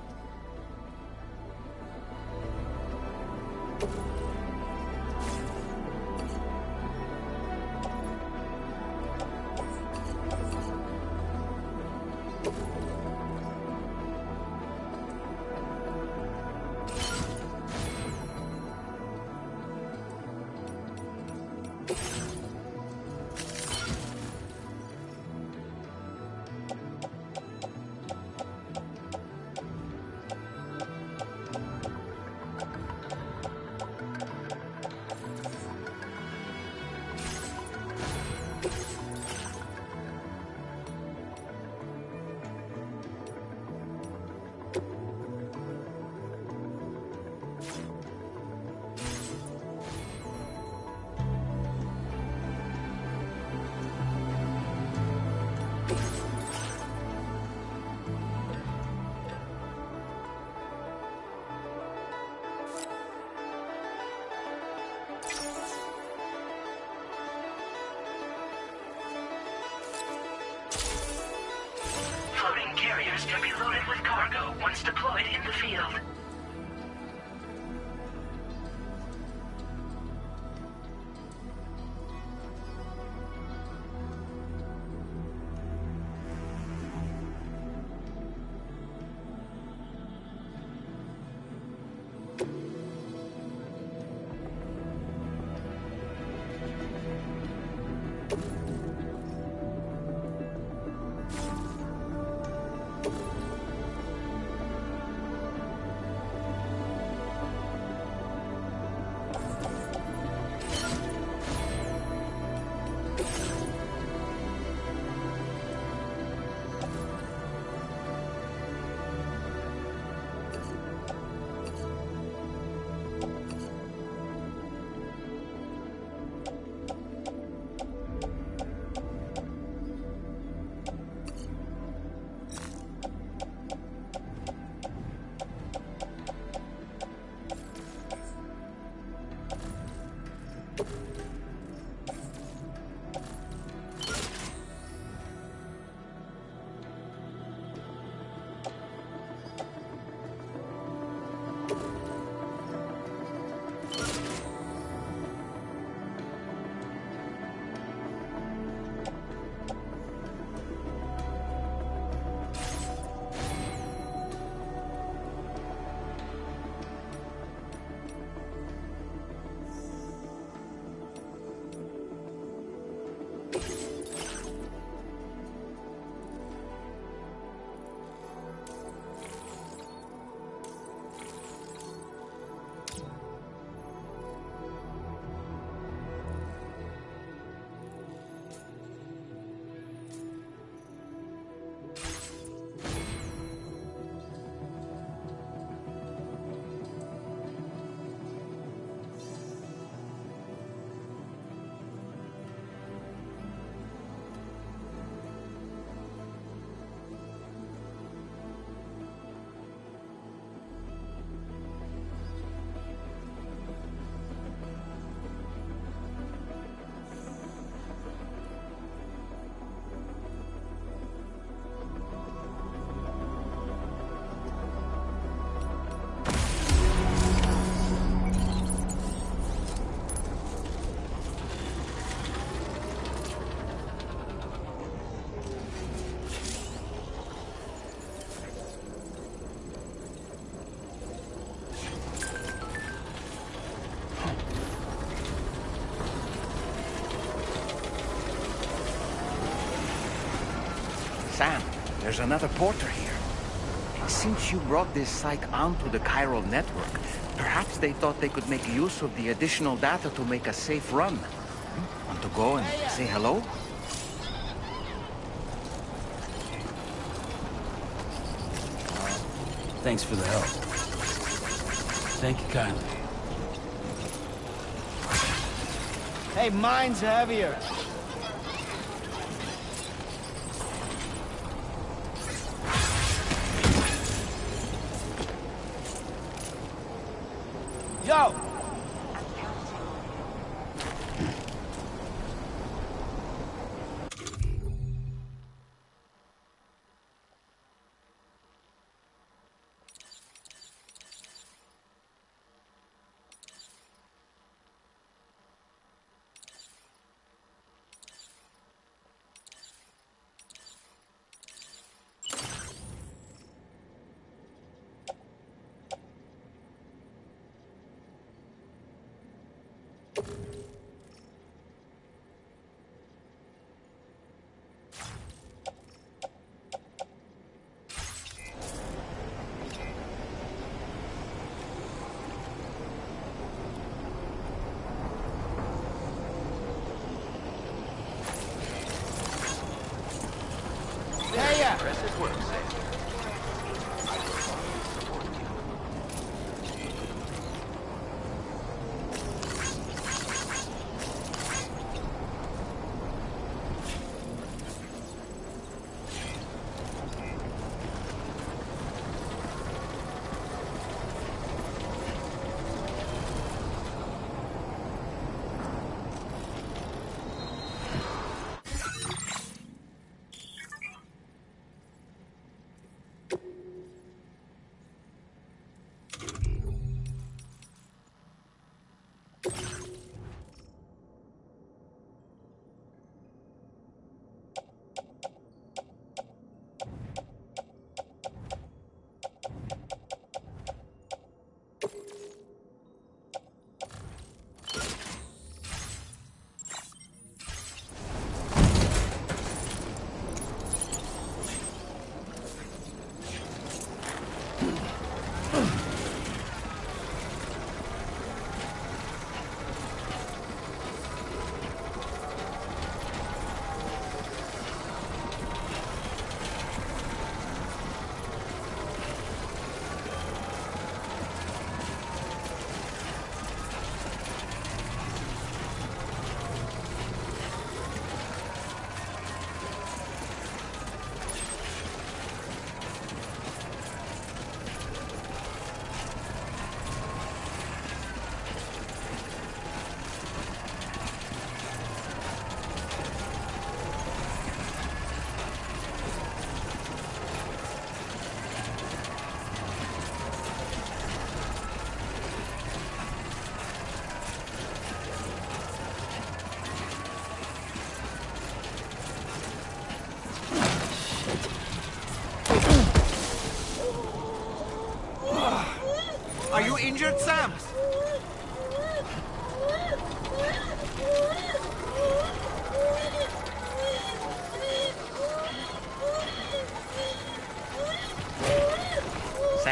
Floating carriers can be loaded with cargo once deployed in the field. Sam, there's another porter here. Since you brought this site onto the chiral network, perhaps they thought they could make use of the additional data to make a safe run. Want to go and say hello? Thanks for the help. Thank you kindly. Hey, mine's heavier. Yo! Impressive work, Sam.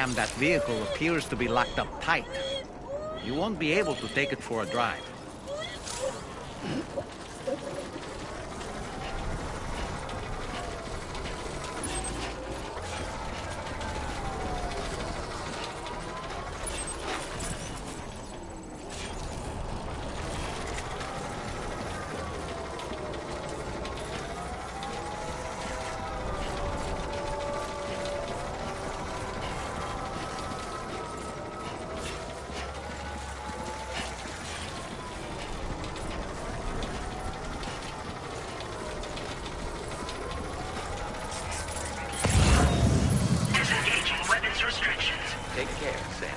Sam, that vehicle appears to be locked up tight. You won't be able to take it for a drive. Take care, Sam.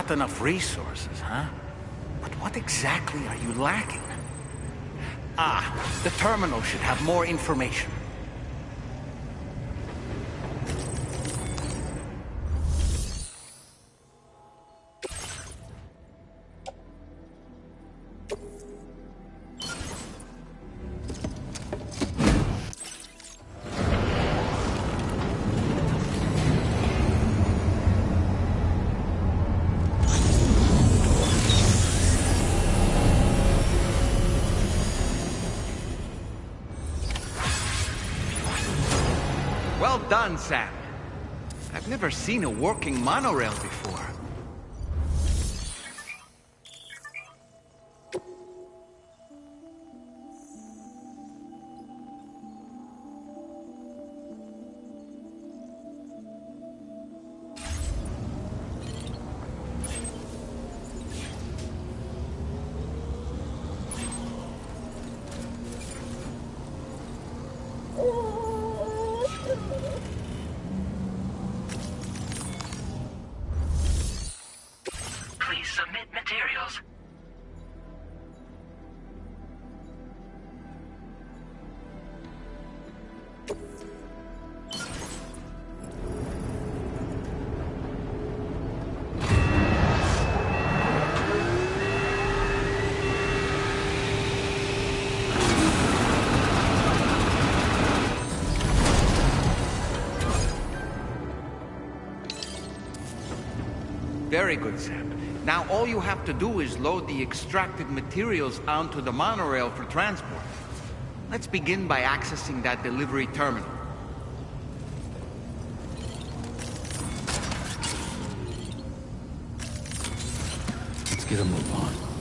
Not enough resources, huh? But what exactly are you lacking? Ah, the terminal should have more information. Well done, Sam. I've never seen a working monorail before. Very good, Sam. Now all you have to do is load the extracted materials onto the monorail for transport. Let's begin by accessing that delivery terminal. Let's get a move on.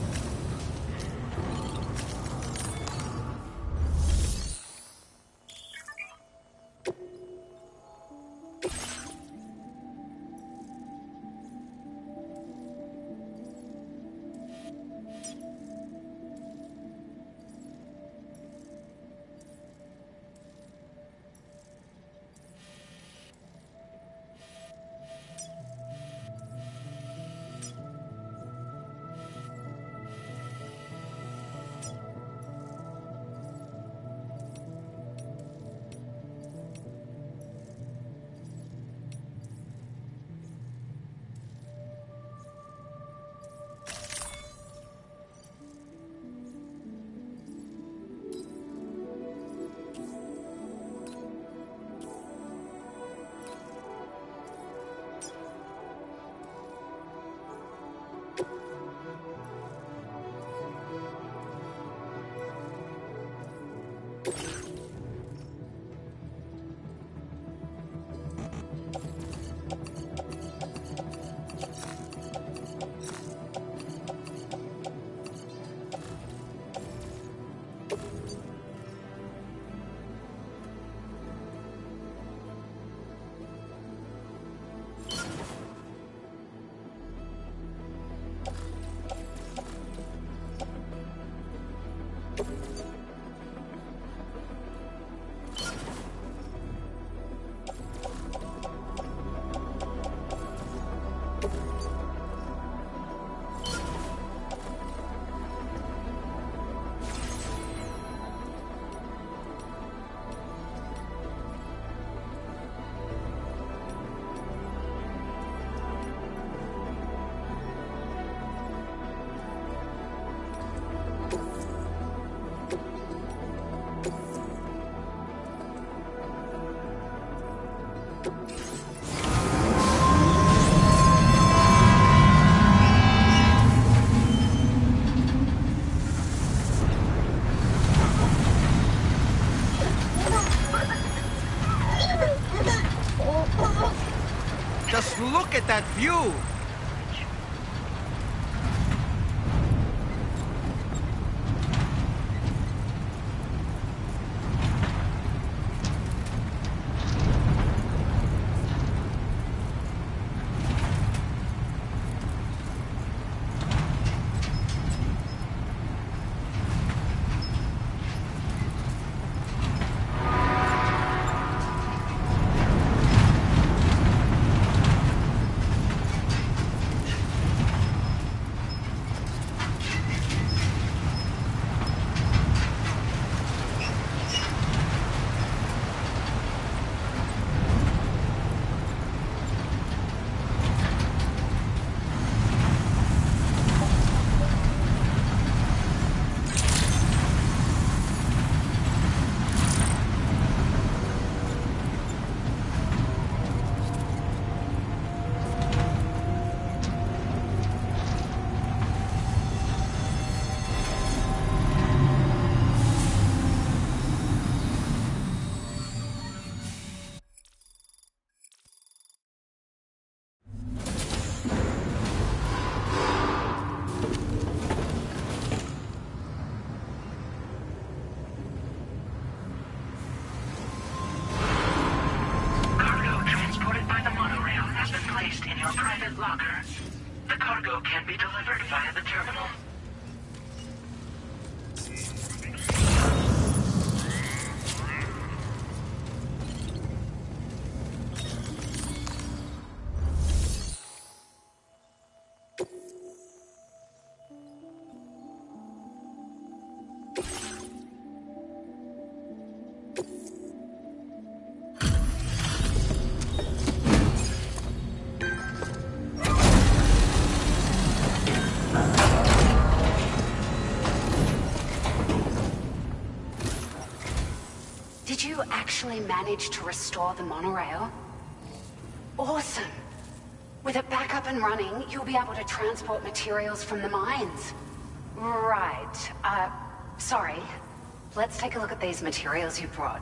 Just look at that view! locker. The cargo can be delivered via the terminal. Did you actually manage to restore the monorail? Awesome! With it back up and running, you'll be able to transport materials from the mines. Right. Sorry. Let's take a look at these materials you brought.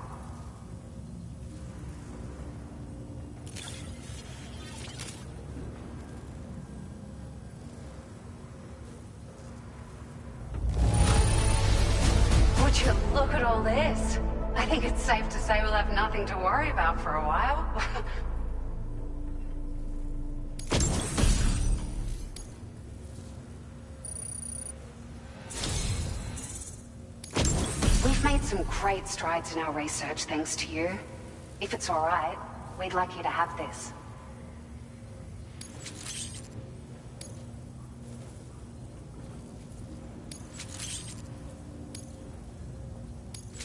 Would you look at all this? I think it's safe to say we'll have nothing to worry about for a while. We've made some great strides in our research thanks to you. If it's all right, we'd like you to have this.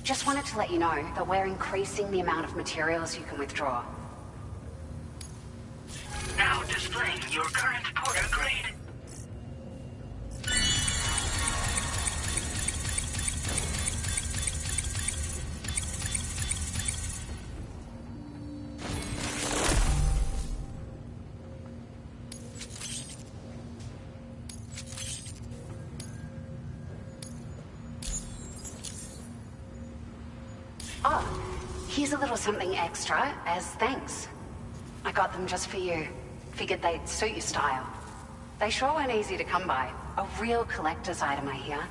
Just wanted to let you know that we're increasing the amount of materials you can withdraw. Now displaying your current porter grade. Oh, here's a little something extra as thanks. I got them just for you. Figured they'd suit your style. They sure weren't easy to come by. A real collector's item, I hear.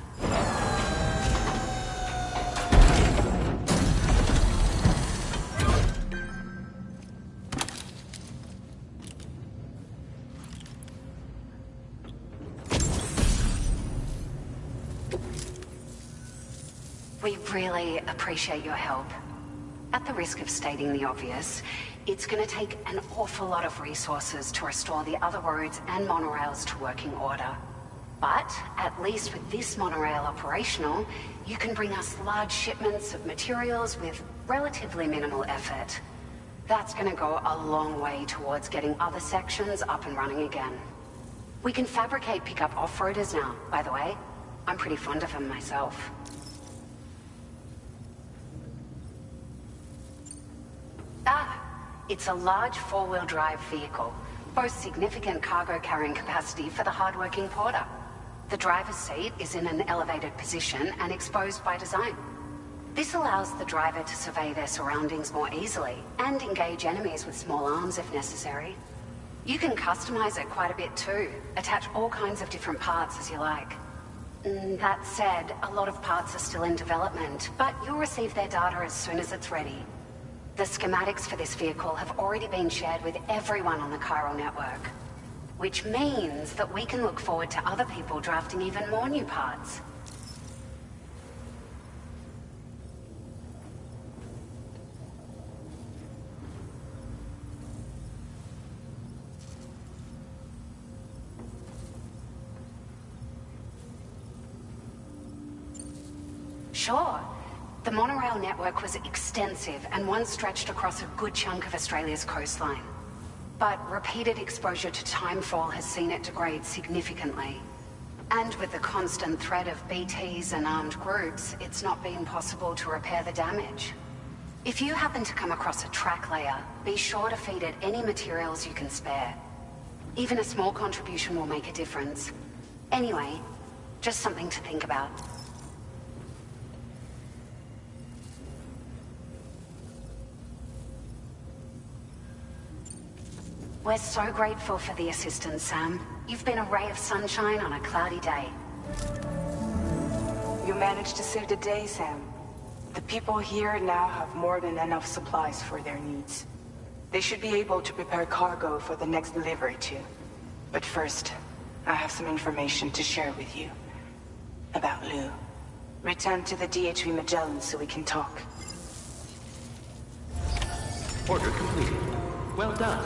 We really appreciate your help. At the risk of stating the obvious, it's going to take an awful lot of resources to restore the other roads and monorails to working order. But, at least with this monorail operational, you can bring us large shipments of materials with relatively minimal effort. That's going to go a long way towards getting other sections up and running again. We can fabricate pickup off-roaders now, by the way. I'm pretty fond of them myself. It's a large four-wheel drive vehicle, boasts significant cargo carrying capacity for the hard-working porter. The driver's seat is in an elevated position and exposed by design. This allows the driver to survey their surroundings more easily and engage enemies with small arms if necessary. You can customize it quite a bit too, attach all kinds of different parts as you like. That said, a lot of parts are still in development, but you'll receive their data as soon as it's ready. The schematics for this vehicle have already been shared with everyone on the chiral network, which means that we can look forward to other people drafting even more new parts. Sure. The monorail network was extensive and once stretched across a good chunk of Australia's coastline. But repeated exposure to timefall has seen it degrade significantly. And with the constant threat of BTs and armed groups, it's not been possible to repair the damage. If you happen to come across a track layer, be sure to feed it any materials you can spare. Even a small contribution will make a difference. Anyway, just something to think about. We're so grateful for the assistance, Sam. You've been a ray of sunshine on a cloudy day. You managed to save the day, Sam. The people here now have more than enough supplies for their needs. They should be able to prepare cargo for the next delivery too. But first, I have some information to share with you. About Lou. Return to the DHV Magellan so we can talk. Order completed. Well done.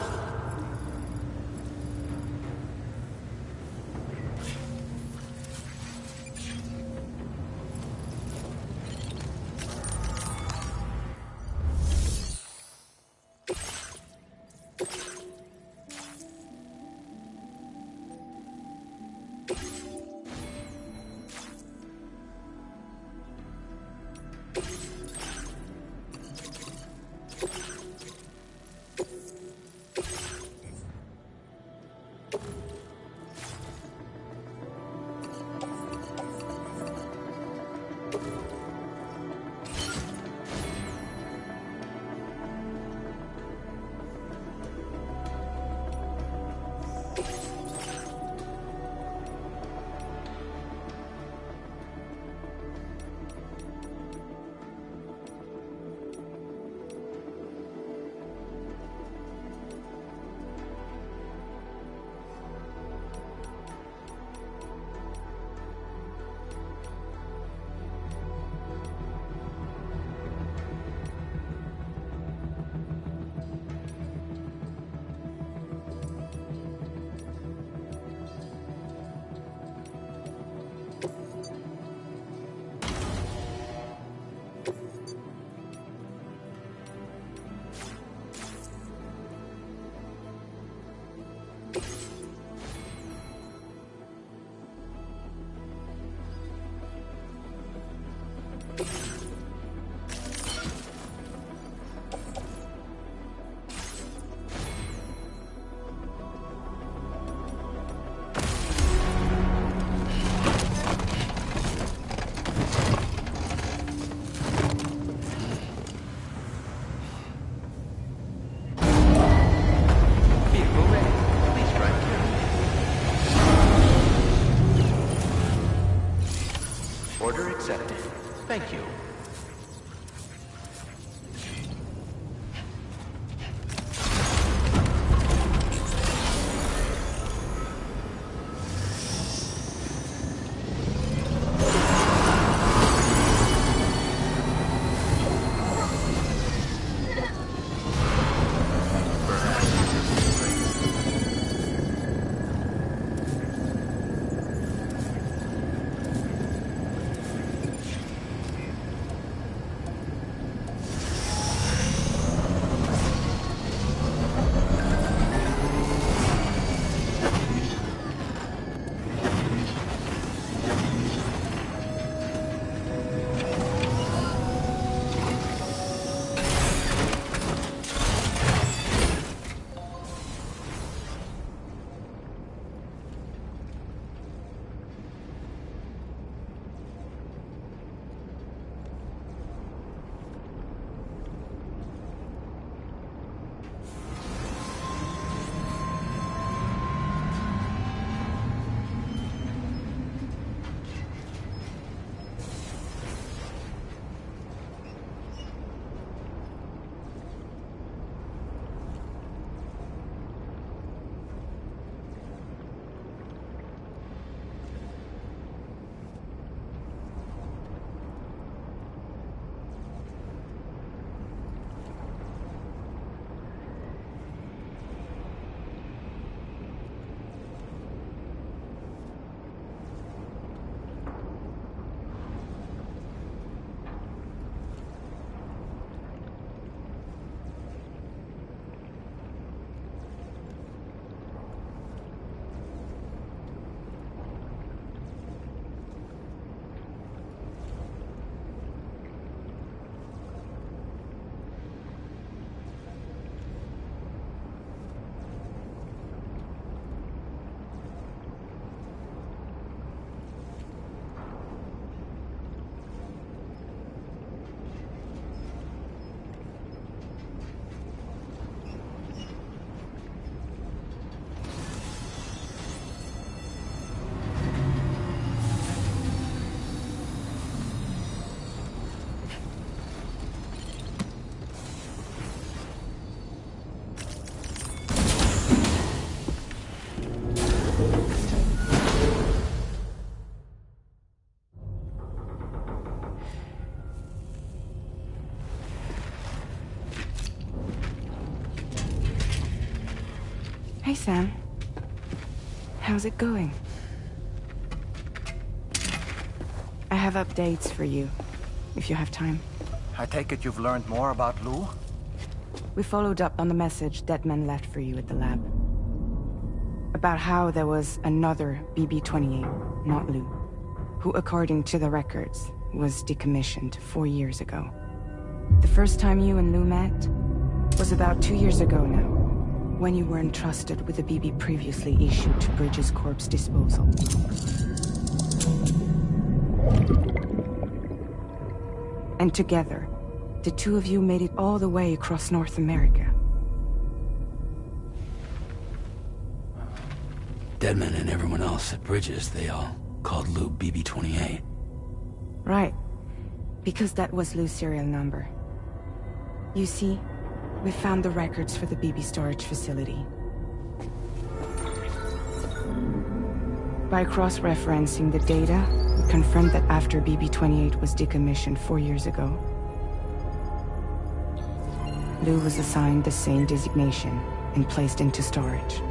Order accepted. Thank you. Hey, Sam. How's it going? I have updates for you, if you have time. I take it you've learned more about Lou? We followed up on the message Deadman left for you at the lab. About how there was another BB-28, not Lou, who, according to the records, was decommissioned 4 years ago. The first time you and Lou met was about 2 years ago now, when you were entrusted with a BB previously issued to Bridges Corp's disposal. And together, the two of you made it all the way across North America. Deadman and everyone else at Bridges, they all called Lou BB-28. Right. Because that was Lou's serial number. You see, we found the records for the BB storage facility. By cross-referencing the data, we confirmed that after BB-28 was decommissioned 4 years ago, Lou was assigned the same designation and placed into storage.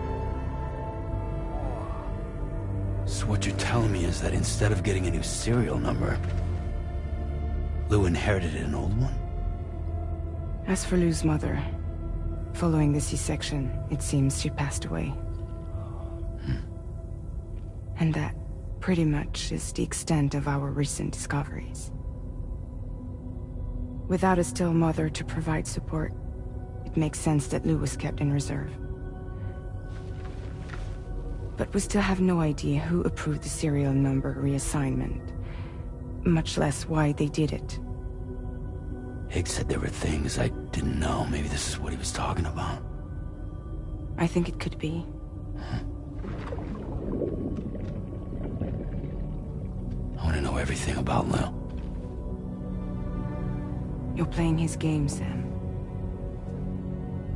So what you're telling me is that instead of getting a new serial number, Lou inherited an old one? As for Lou's mother, following the C-section, it seems she passed away. And that, pretty much, is the extent of our recent discoveries. Without a still mother to provide support, it makes sense that Lou was kept in reserve. But we still have no idea who approved the serial number reassignment, much less why they did it. Higgs said there were things I didn't know. Maybe this is what he was talking about. I think it could be. I want to know everything about Lou. You're playing his game, Sam.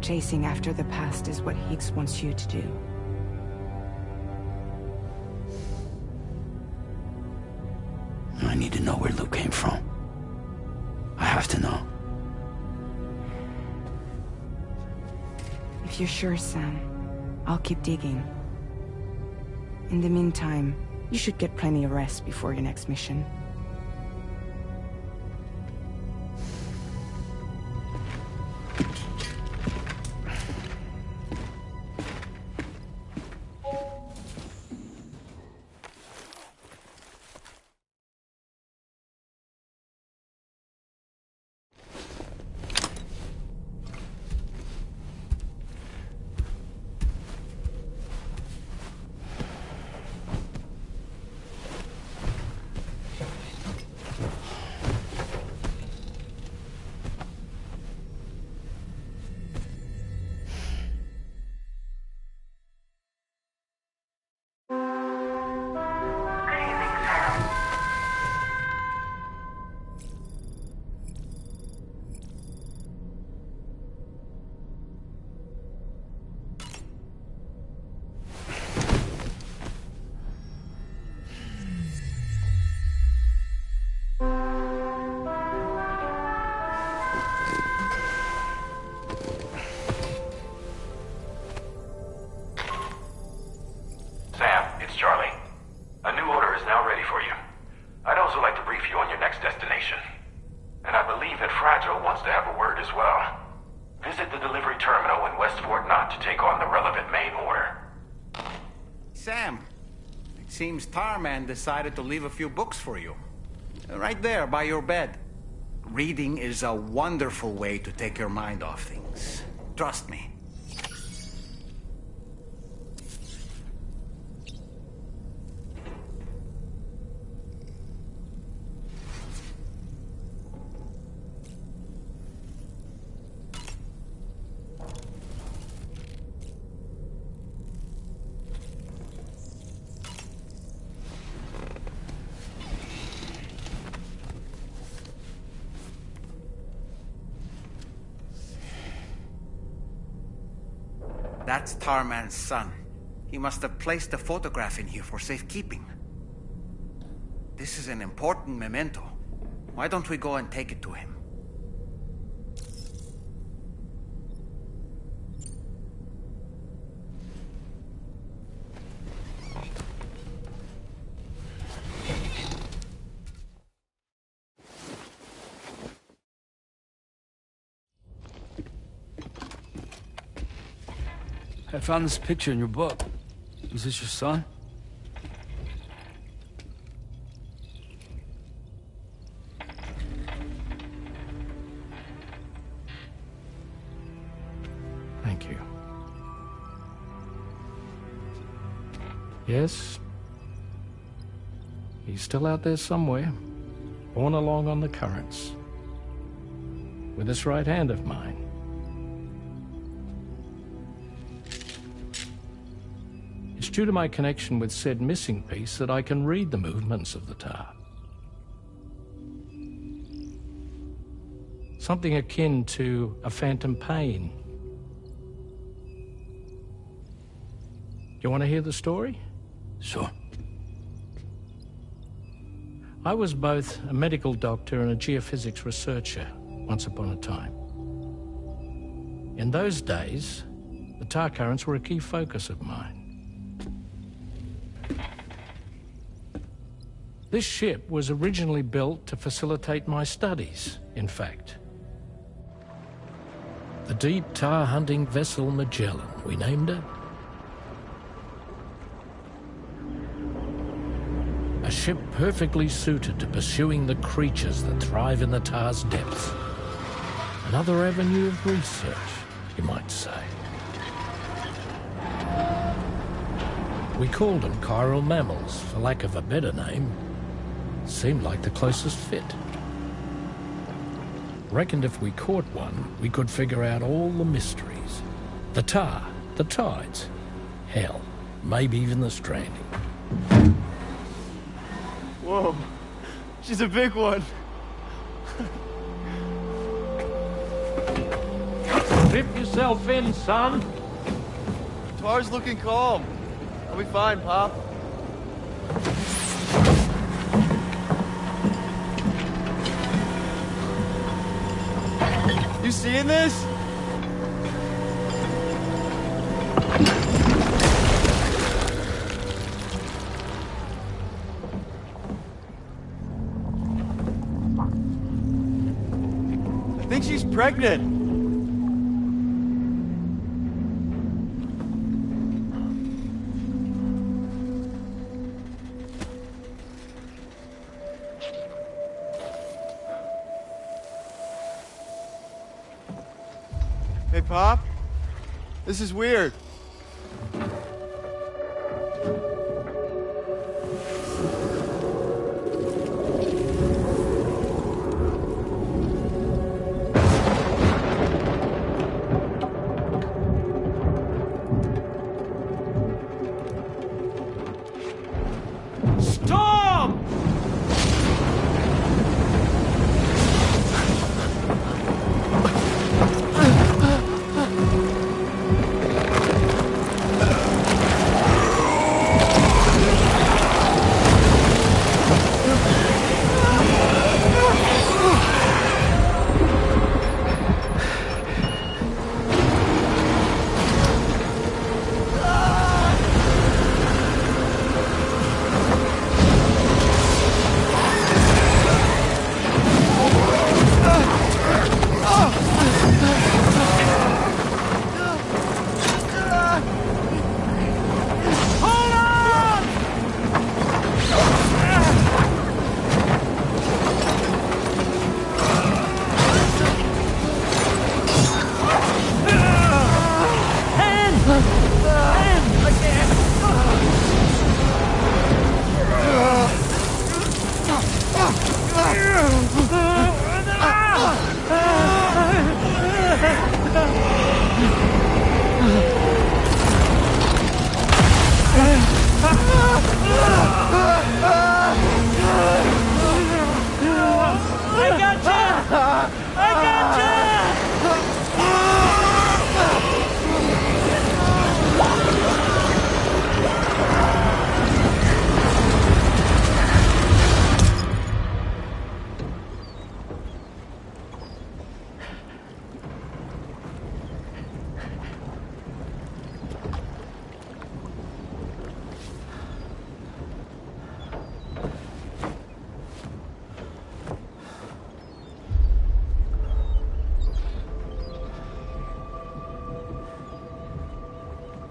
Chasing after the past is what Higgs wants you to do. I need to know where Lou came from. I have to know. If you're sure, Sam, I'll keep digging. In the meantime, you should get plenty of rest before your next mission. Seems Tarman decided to leave a few books for you. Right there, by your bed. Reading is a wonderful way to take your mind off things. Trust me. That's Tarman's son. He must have placed a photograph in here for safekeeping. This is an important memento. Why don't we go and take it to him? I found this picture in your book. Is this your son? Thank you. Yes. He's still out there somewhere, borne along on the currents. With this right hand of mine. It's due to my connection with said missing piece that I can read the movements of the tar. Something akin to a phantom pain. You want to hear the story? Sure. I was both a medical doctor and a geophysics researcher once upon a time. In those days, the tar currents were a key focus of mine. This ship was originally built to facilitate my studies, in fact. The deep tar hunting vessel Magellan, we named her. A ship perfectly suited to pursuing the creatures that thrive in the tar's depths. Another avenue of research, you might say. We called them chiral mammals, for lack of a better name. Seemed like the closest fit. Reckoned if we caught one, we could figure out all the mysteries. The tar, the tides, hell, maybe even the stranding. Whoa, she's a big one. Strip yourself in, son. Tar's looking calm. I'll be fine, Pop. You seeing this? I think she's pregnant. Hey, Pop. This is weird. Storm!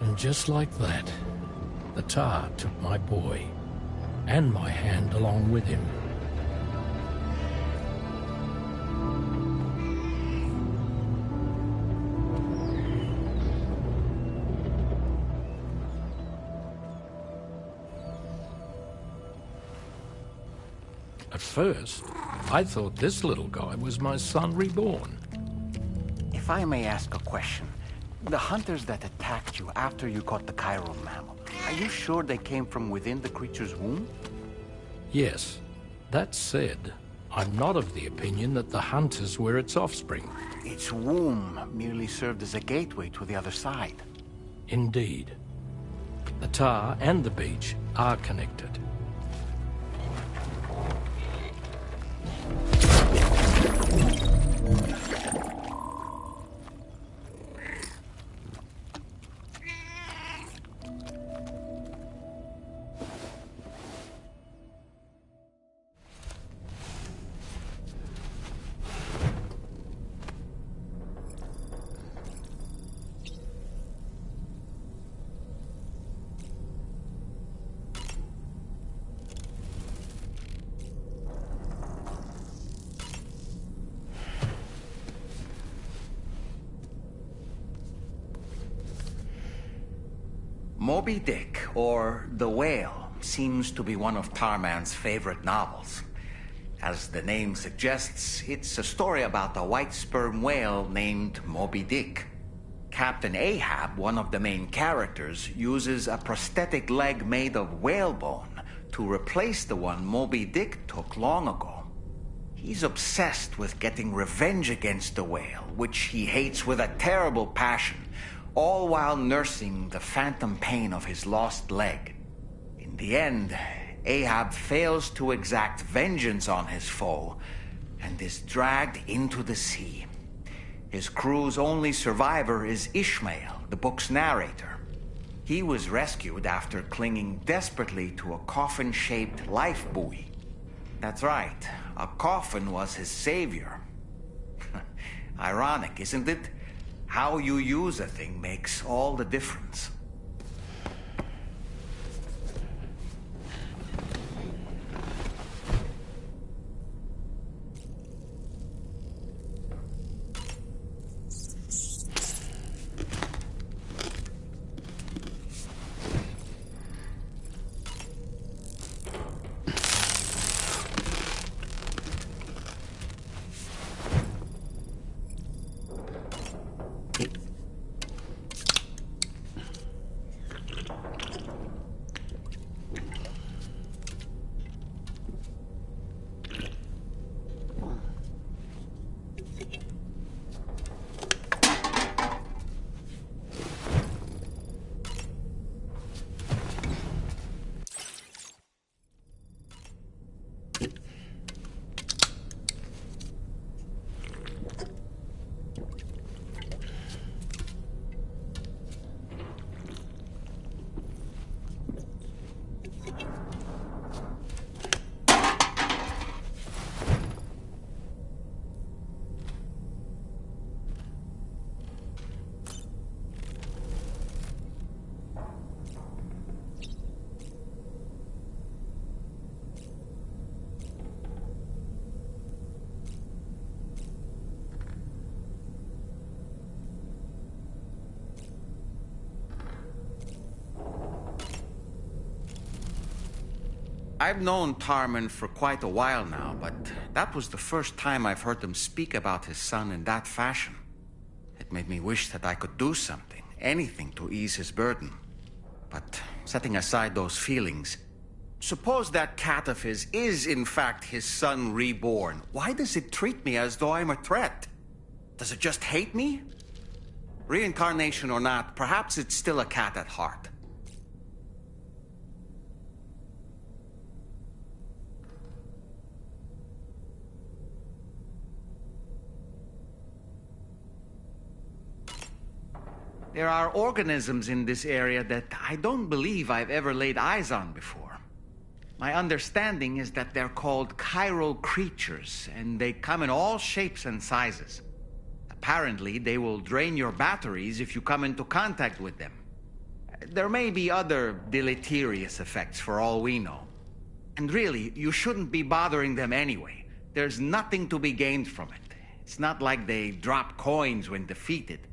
And just like that, the tar took my boy, and my hand along with him. At first, I thought this little guy was my son reborn. If I may ask a question, The hunters that attacked you after you caught the chiral mammal, are you sure they came from within the creature's womb? Yes. That said, I'm not of the opinion that the hunters were its offspring. Its womb merely served as a gateway to the other side. Indeed. The tar and the beach are connected. Moby Dick, or The Whale, seems to be one of Tarman's favorite novels. As the name suggests, it's a story about a white sperm whale named Moby Dick. Captain Ahab, one of the main characters, uses a prosthetic leg made of whalebone to replace the one Moby Dick took long ago. He's obsessed with getting revenge against the whale, which he hates with a terrible passion, all while nursing the phantom pain of his lost leg. In the end, Ahab fails to exact vengeance on his foe and is dragged into the sea. His crew's only survivor is Ishmael, the book's narrator. He was rescued after clinging desperately to a coffin-shaped life buoy. That's right, a coffin was his savior. Ironic, isn't it? How you use a thing makes all the difference. I've known Tarman for quite a while now, but that was the first time I've heard him speak about his son in that fashion. It made me wish that I could do something, anything to ease his burden. But setting aside those feelings, suppose that cat of his is in fact his son reborn. Why does it treat me as though I'm a threat? Does it just hate me? Reincarnation or not, perhaps it's still a cat at heart. There are organisms in this area that I don't believe I've ever laid eyes on before. My understanding is that they're called chiral creatures, and they come in all shapes and sizes. Apparently, they will drain your batteries if you come into contact with them. There may be other deleterious effects for all we know. And really, you shouldn't be bothering them anyway. There's nothing to be gained from it. It's not like they drop coins when defeated.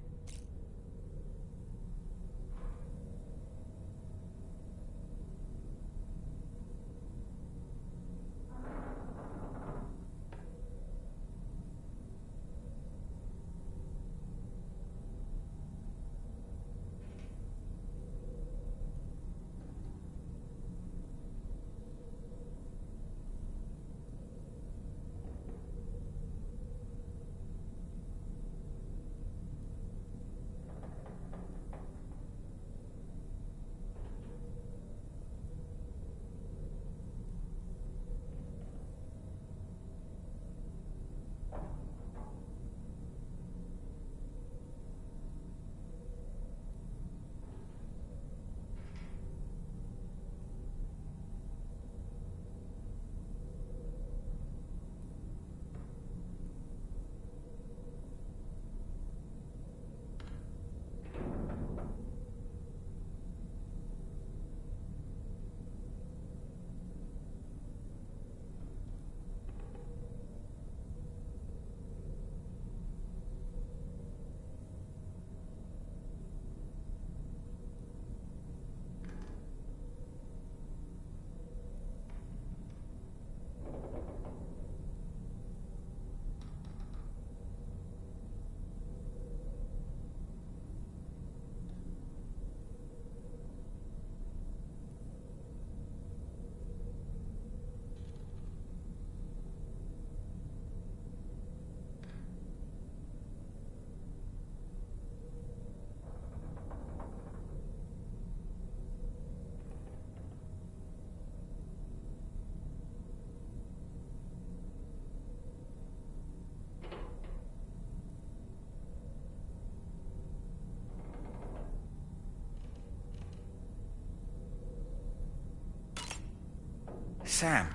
Sam,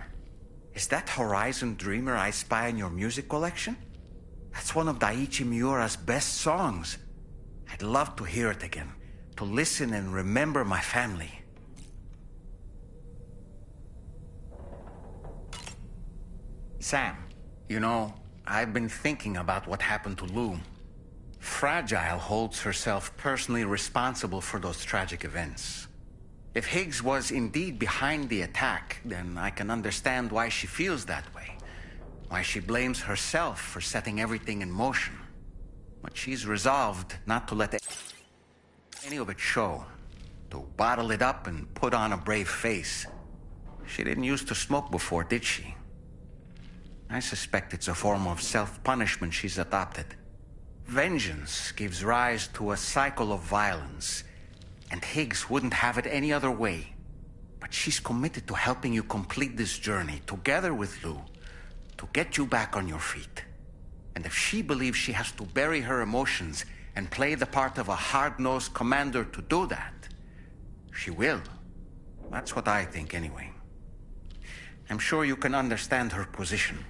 is that Horizon Dreamer I spy in your music collection? That's one of Daiichi Miura's best songs. I'd love to hear it again, to listen and remember my family. Sam, you know, I've been thinking about what happened to Lou. Fragile holds herself personally responsible for those tragic events. If Higgs was indeed behind the attack, then I can understand why she feels that way. Why she blames herself for setting everything in motion. But she's resolved not to let any of it show. To bottle it up and put on a brave face. She didn't used to smoke before, did she? I suspect it's a form of self-punishment she's adopted. Vengeance gives rise to a cycle of violence, and Higgs wouldn't have it any other way. But she's committed to helping you complete this journey, together with Lou, to get you back on your feet. And if she believes she has to bury her emotions and play the part of a hard-nosed commander to do that, she will. That's what I think, anyway. I'm sure you can understand her position.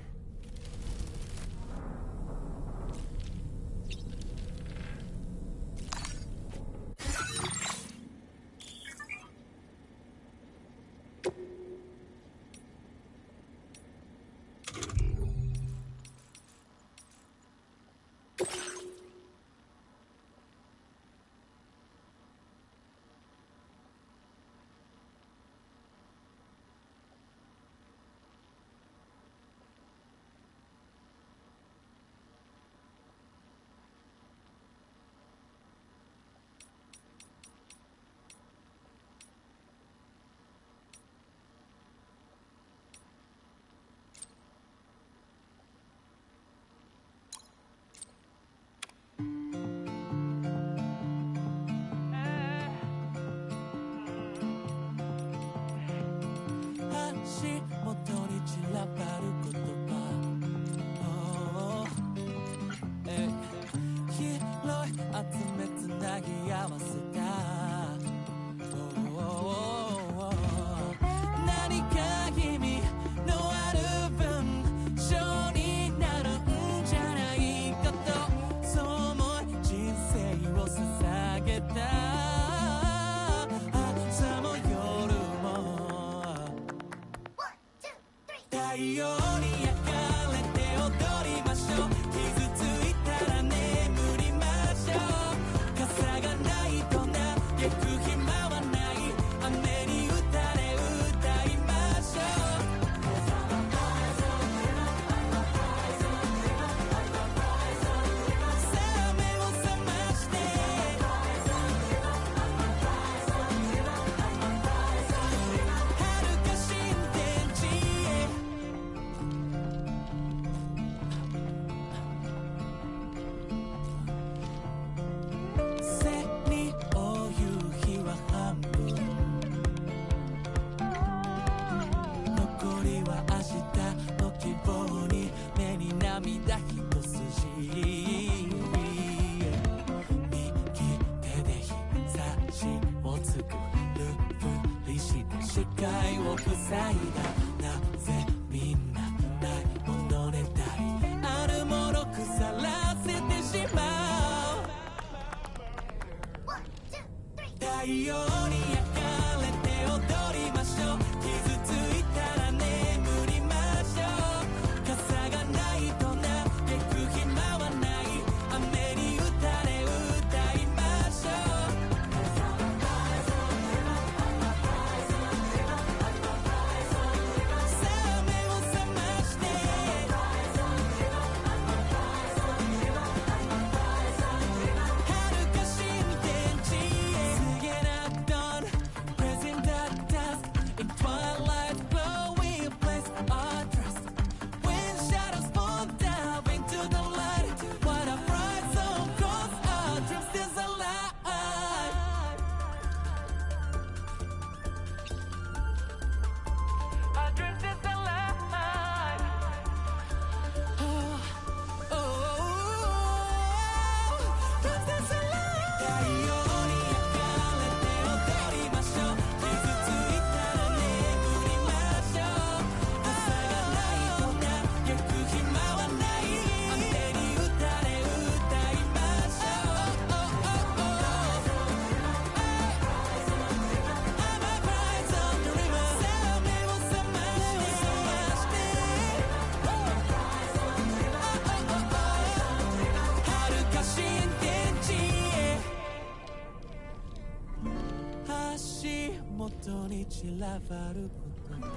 当に散らばることか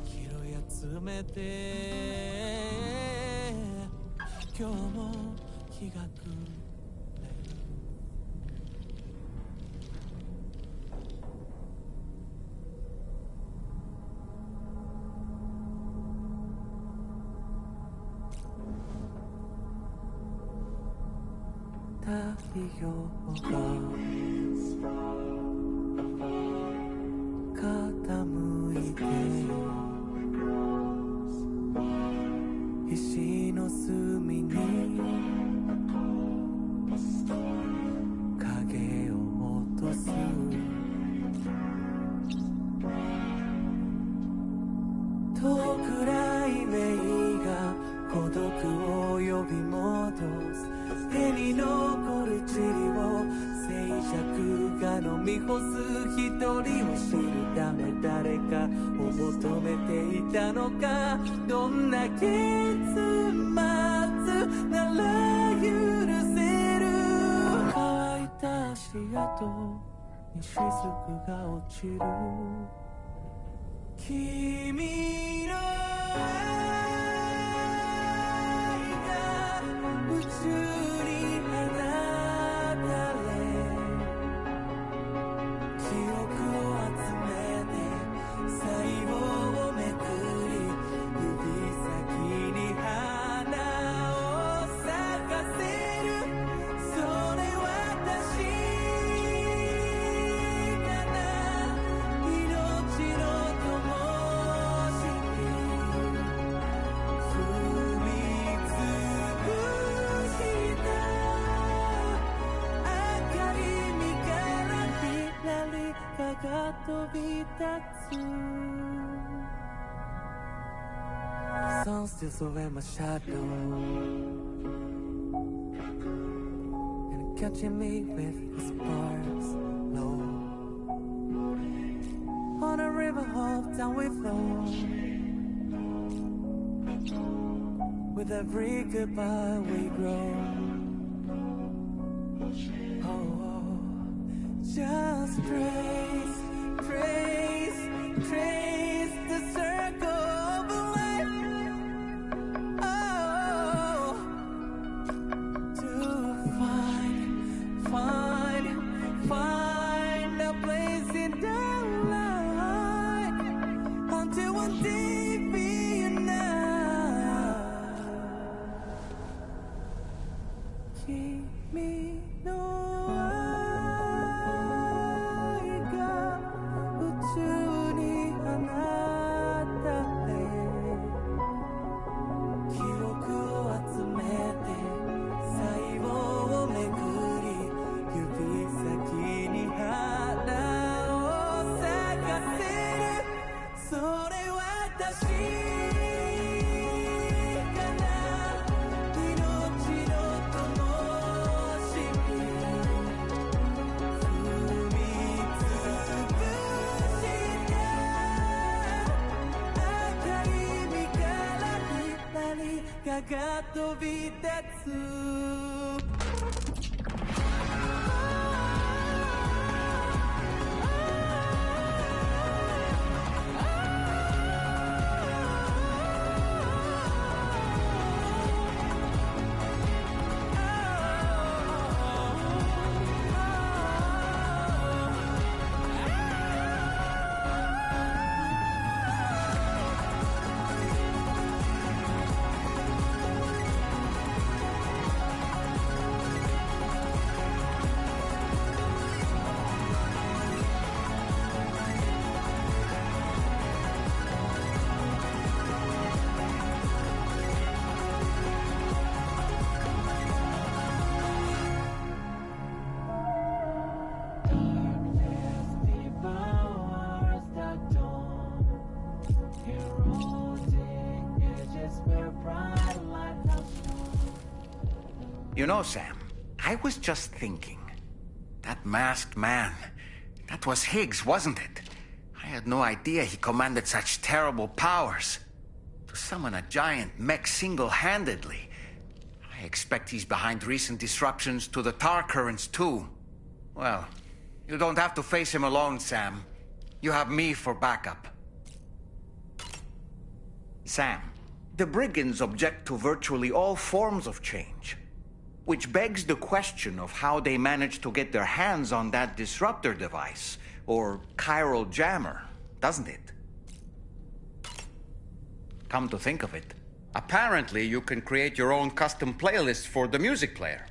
拾い集めて今日も日が暮れる太陽が傾いて石の隅に影を落とす遠く雷鳴が孤独を呼び戻す手に残る塵を静寂が飲み干す一人を知るため誰かを求めていたのかどんな結末なら許せる乾いた足跡に雫が落ちる君の宇宙に放たれ記憶を集めて細胞をめくり指先に花を咲かせるそれ私かな命の灯が飛び立つ Sun still surround my shadow And catching me with the sparks low On a river of down we flow With every goodbye we grow Just trace the circle of life. Oh, to find a place in the light until one day be enough. Keep me no. が飛び立つ You know, Sam, I was just thinking. That masked man, that was Higgs, wasn't it? I had no idea he commanded such terrible powers. To summon a giant mech single-handedly, I expect he's behind recent disruptions to the tar currents, too. Well, you don't have to face him alone, Sam. You have me for backup. Sam, the brigands object to virtually all forms of change, which begs the question of how they managed to get their hands on that disruptor device, or chiral jammer, doesn't it? Come to think of it, apparently you can create your own custom playlist for the music player.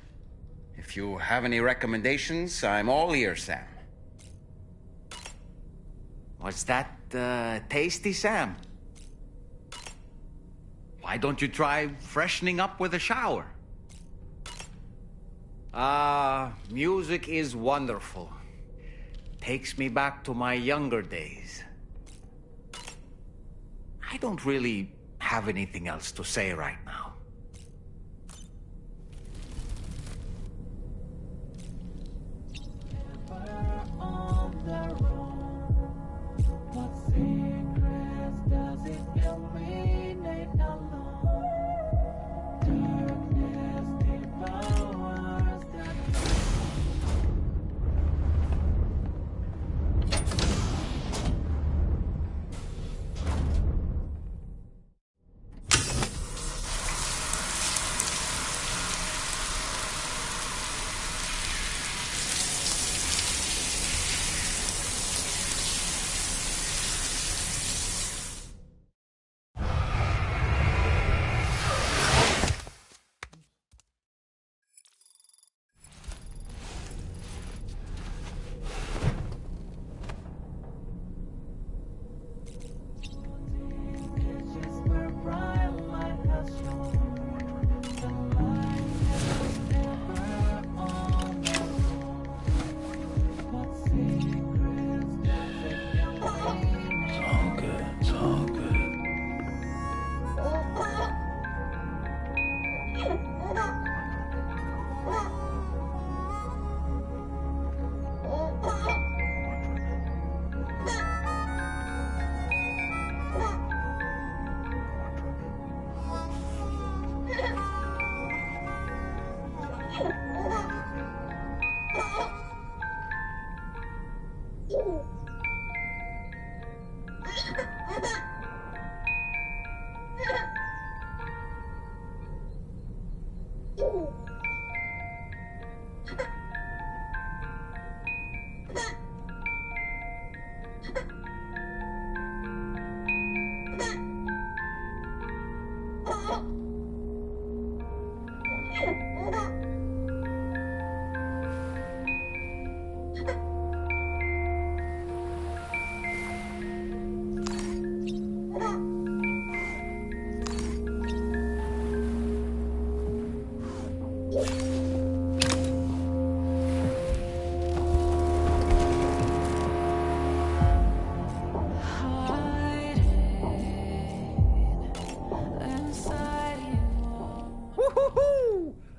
If you have any recommendations, I'm all ears, Sam. Was that tasty, Sam? Why don't you try freshening up with a shower? Music is wonderful. Takes me back to my younger days. I don't really have anything else to say right now.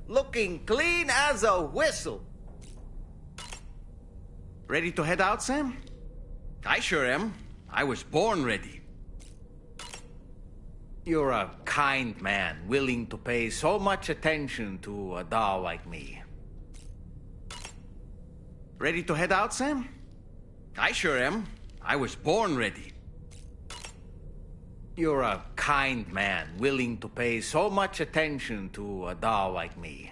Looking clean as a whistle. Ready to head out, Sam? I sure am. I was born ready. You're a kind man, willing to pay so much attention to a doll like me. Ready to head out, Sam? I sure am. I was born ready. You're a kind man, willing to pay so much attention to a doll like me.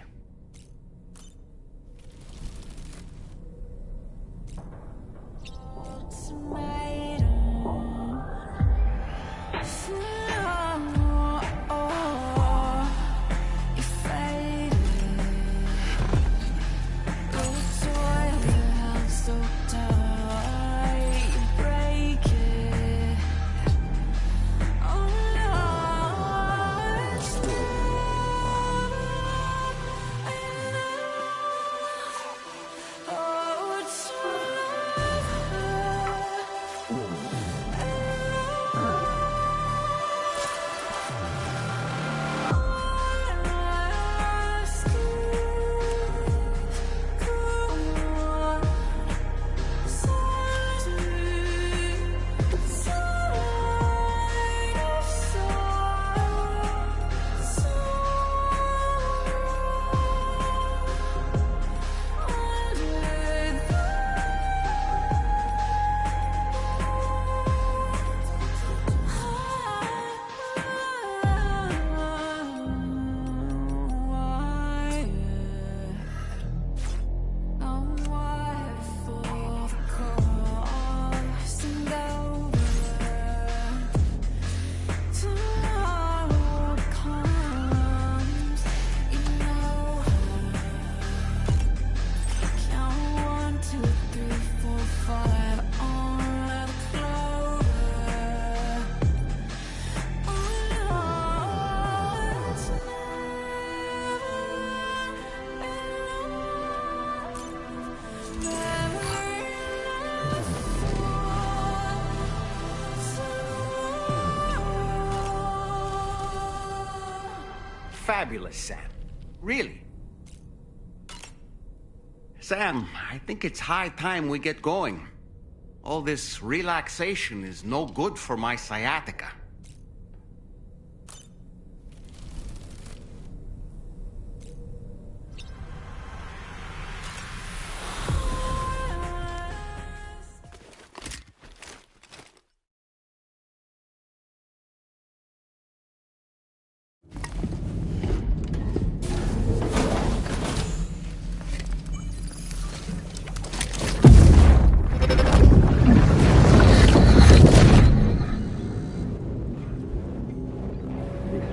fabulous, Sam. Really. Sam, I think it's high time we get going. All this relaxation is no good for my sciatica.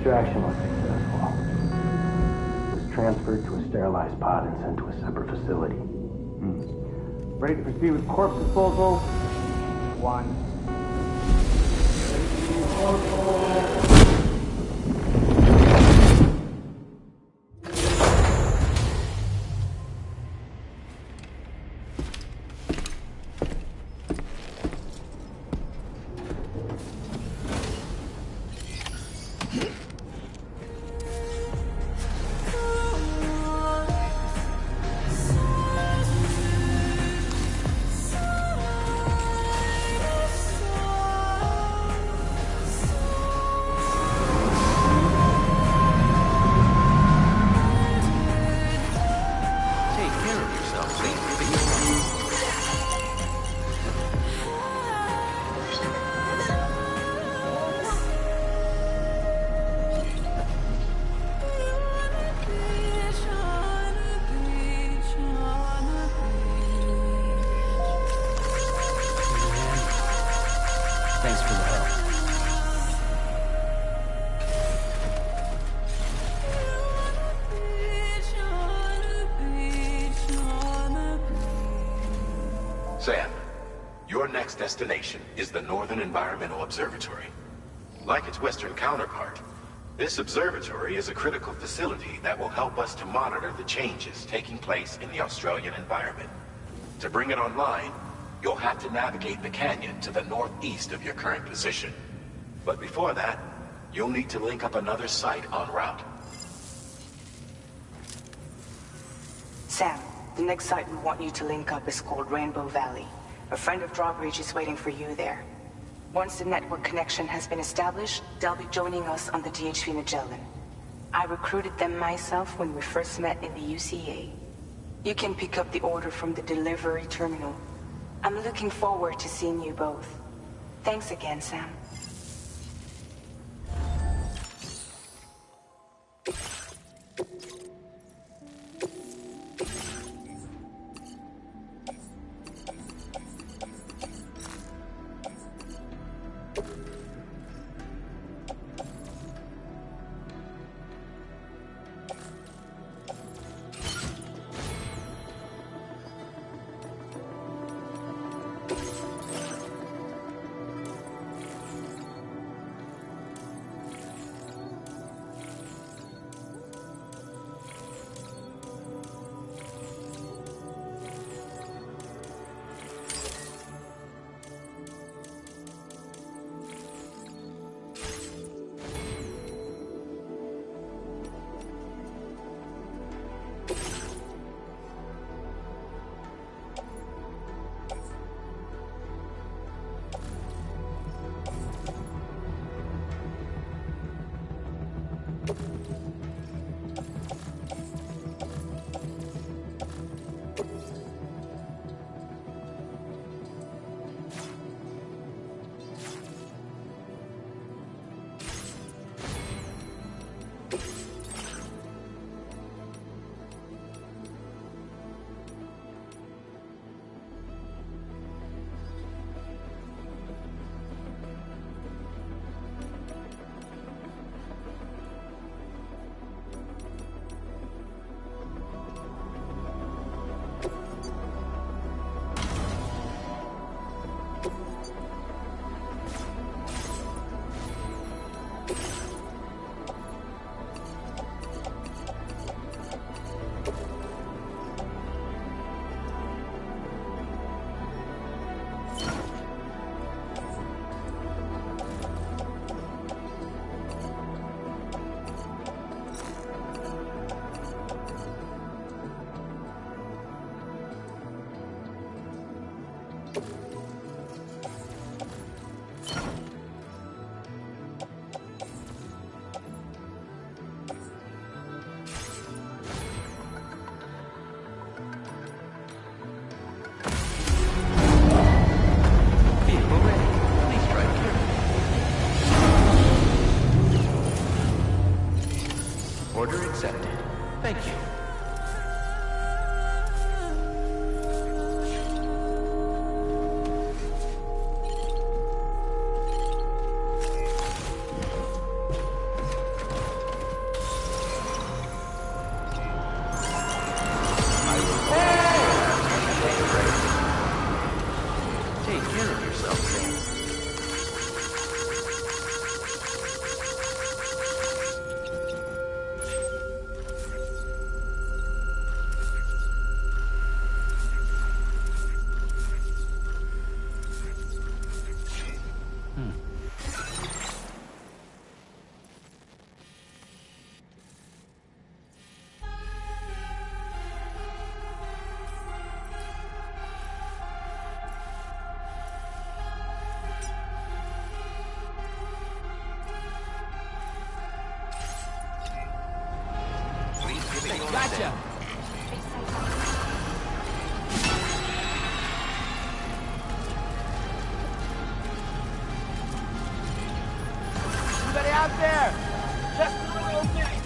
Extraction was successful. It was transferred to a sterilized pod and sent to a separate facility. Ready to proceed with corpse disposal? 1. Thanks for the help. Sam, your next destination is the Northern Environmental Observatory. Like its Western counterpart, this observatory is a critical facility that will help us to monitor the changes taking place in the Australian environment. To bring it online, you'll have to navigate the canyon to the northeast of your current position. But before that, you'll need to link up another site en route. Sam, the next site we want you to link up is called Rainbow Valley. A friend of Drawbridge is waiting for you there. Once the network connection has been established, they'll be joining us on the DHV Magellan. I recruited them myself when we first met in the UCA. You can pick up the order from the delivery terminal. I'm looking forward to seeing you both. Thanks again, Sam. Take care of yourself, Sam. Gotcha! Anybody out there? Just a little thing.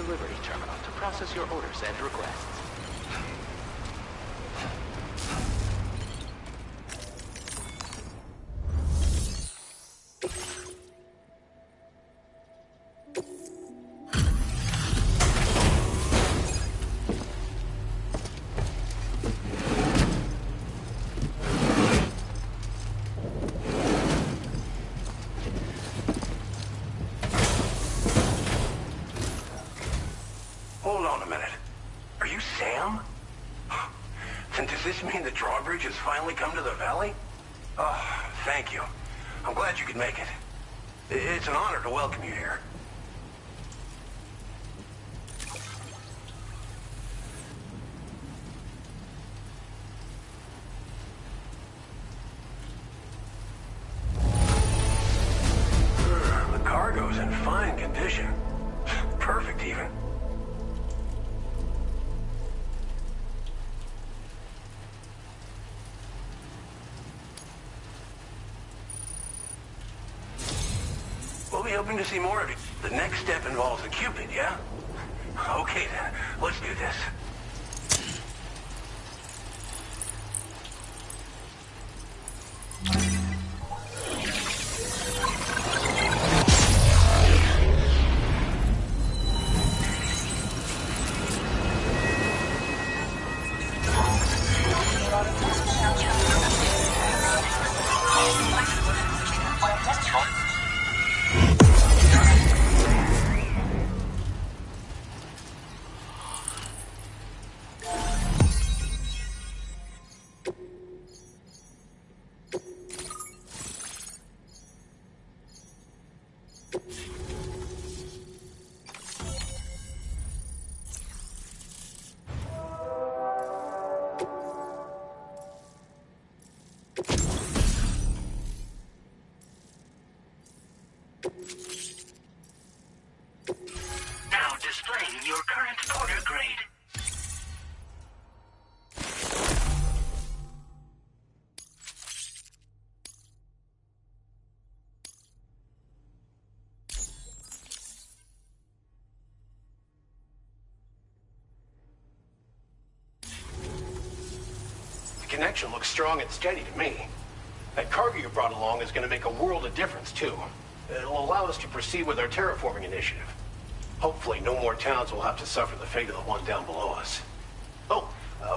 delivery terminal to process your orders and requests. Hold on a minute. Are you Sam? Then does this mean the drawbridge has finally come to the valley? Oh, thank you. I'm glad you could make it. It's an honor to welcome you here. The cargo's in fine condition. Perfect, even. We'll be hoping to see more of you. The next step involves the Cupid, yeah? Okay then, let's do this. Now displaying your current order grade. The connection looks strong and steady to me. That cargo you brought along is going to make a world of difference, too. It'll allow us to proceed with our terraforming initiative. Hopefully, no more towns will have to suffer the fate of the one down below us. Oh,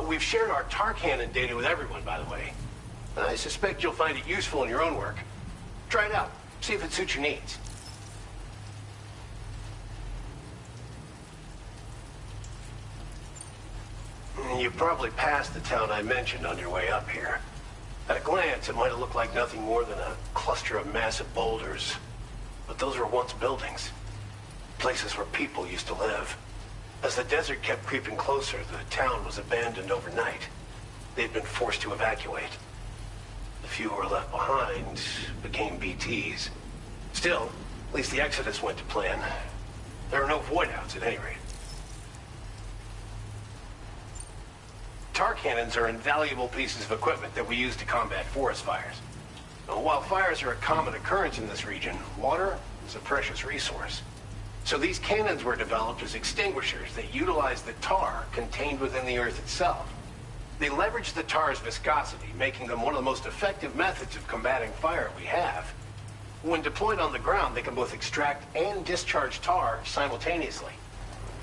we've shared our tar cannon data with everyone, by the way. I suspect you'll find it useful in your own work. Try it out. See if it suits your needs. You probably passed the town I mentioned on your way up here. At a glance, it might have looked like nothing more than a cluster of massive boulders. But those were once buildings. Places where people used to live. As the desert kept creeping closer, the town was abandoned overnight. They'd been forced to evacuate. The few who were left behind became BTs. Still, at least the exodus went to plan. There are no void-outs at any rate. Tar cannons are invaluable pieces of equipment that we use to combat forest fires. While fires are a common occurrence in this region, water is a precious resource. So these cannons were developed as extinguishers that utilize the tar contained within the earth itself. They leverage the tar's viscosity, making them one of the most effective methods of combating fire we have. When deployed on the ground, they can both extract and discharge tar simultaneously.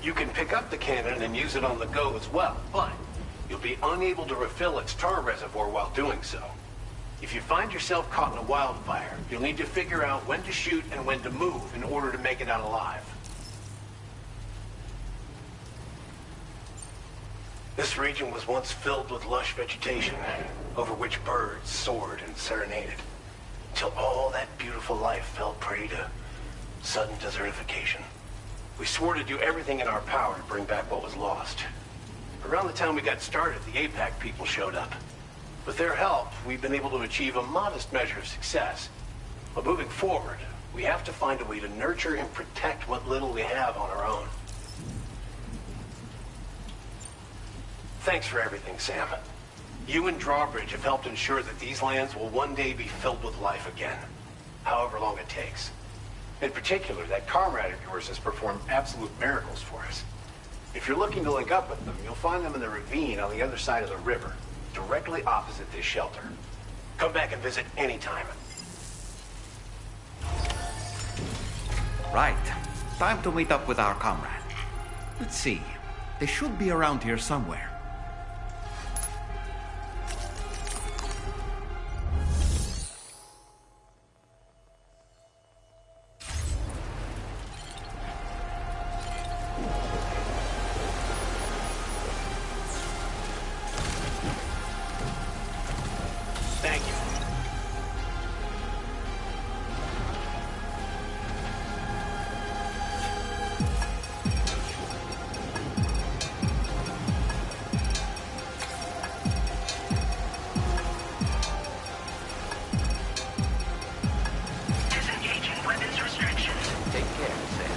You can pick up the cannon and use it on the go as well, but you'll be unable to refill its tar reservoir while doing so. If you find yourself caught in a wildfire, you'll need to figure out when to shoot and when to move in order to make it out alive. This region was once filled with lush vegetation, over which birds soared and serenaded, until all that beautiful life fell prey to sudden desertification. We swore to do everything in our power to bring back what was lost. Around the time we got started, the APAC people showed up. With their help, we've been able to achieve a modest measure of success. But moving forward, we have to find a way to nurture and protect what little we have on our own. Thanks for everything, Sam. You and Drawbridge have helped ensure that these lands will one day be filled with life again, however long it takes. In particular, that comrade of yours has performed absolute miracles for us. If you're looking to link up with them, you'll find them in the ravine on the other side of the river, directly opposite this shelter. Come back and visit anytime. Right. Time to meet up with our comrade. Let's see. They should be around here somewhere. Thank you. Disengaging weapons restrictions. Take care, Sam.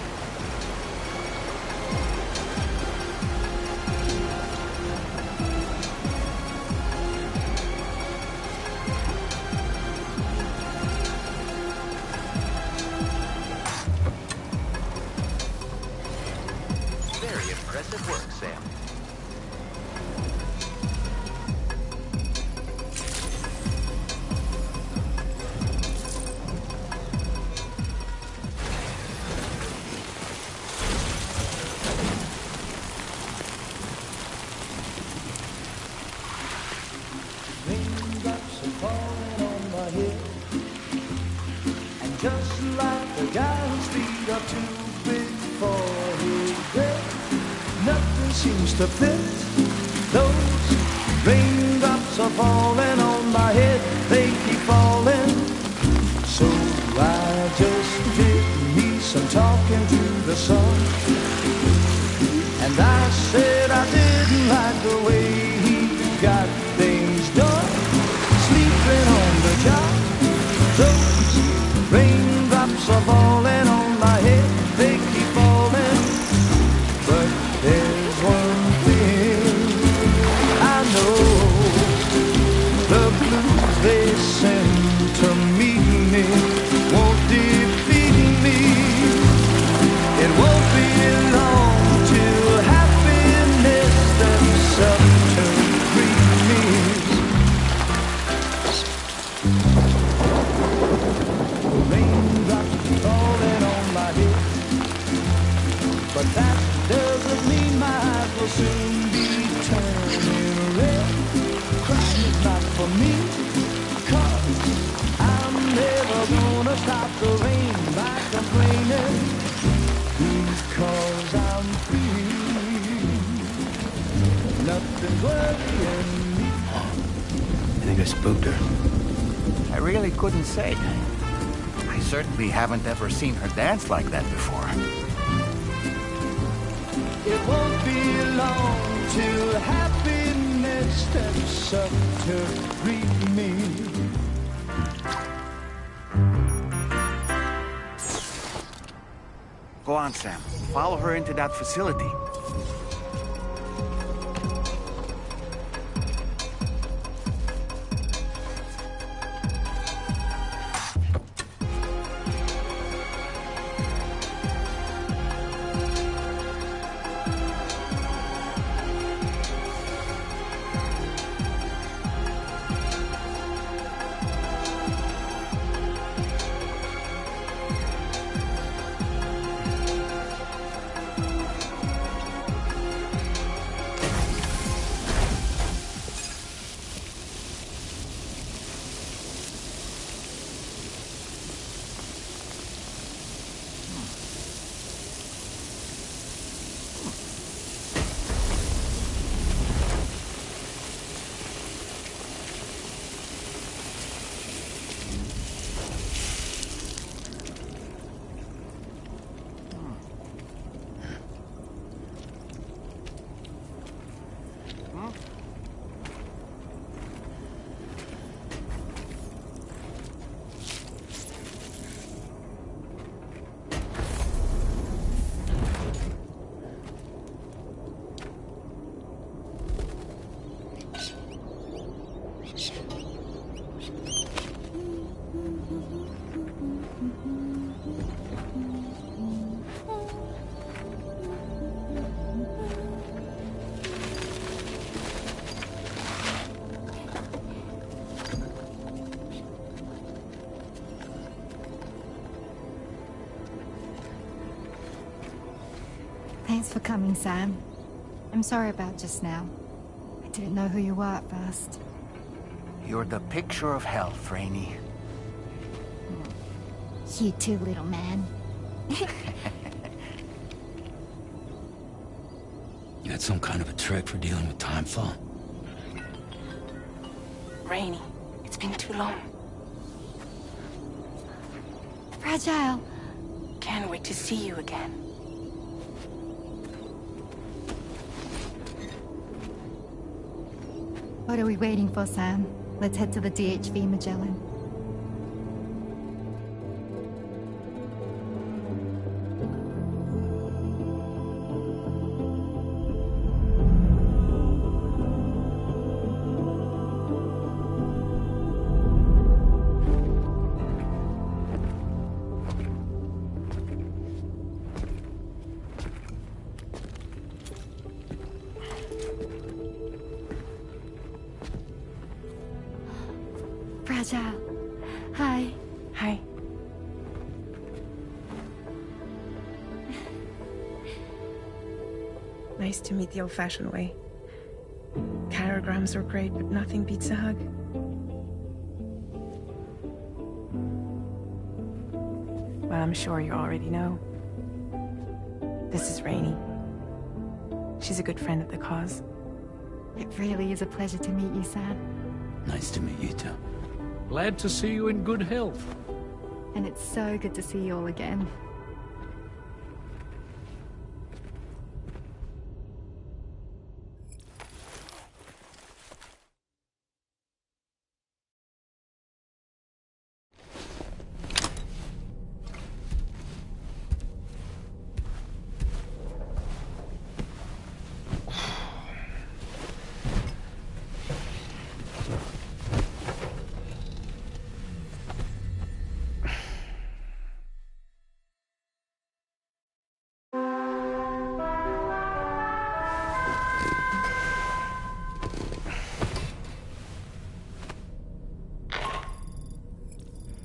Very impressive work, Sam. Raindrops are falling on my head, and just like the guy whose feet are too big for his bed, nothing seems to fit. Those raindrops are falling on my head, they keep falling. So I just did me some talking to the sun, and I said I didn't like the way he got things done, sleeping on the job. Those raindrops are falling on my head, they keep falling. But there's one thing I know, the blues they send to meet me won't defeat me. It won't be long till happiness steps up to greet me. Raindrops falling on my head, but that doesn't mean my eyes will soon be turning red. Crying is not for me, 'cause I'm never gonna stop the rain by complaining, because I'm free. Nothing's worrying me. I think I spooked her. I really couldn't say. I certainly haven't ever seen her dance like that before. It won't be long till happiness steps up to greet me. Go on, Sam. Follow her into that facility. Thanks for coming, Sam. I'm sorry about just now. I didn't know who you were at first. You're the picture of health, Rainey. You too, little man. You got some kind of a trick for dealing with timefall? Rainey, it's been too long. Fragile. Can't wait to see you again. What are we waiting for, Sam? Let's head to the DHV Magellan. Fragile. Hi. Hi. Nice to meet the old-fashioned way. Chirograms are great, but nothing beats a hug. Well, I'm sure you already know. This is Rainey. She's a good friend of the cause. It really is a pleasure to meet you, Sam. Nice to meet you too. Glad to see you in good health. And it's so good to see you all again.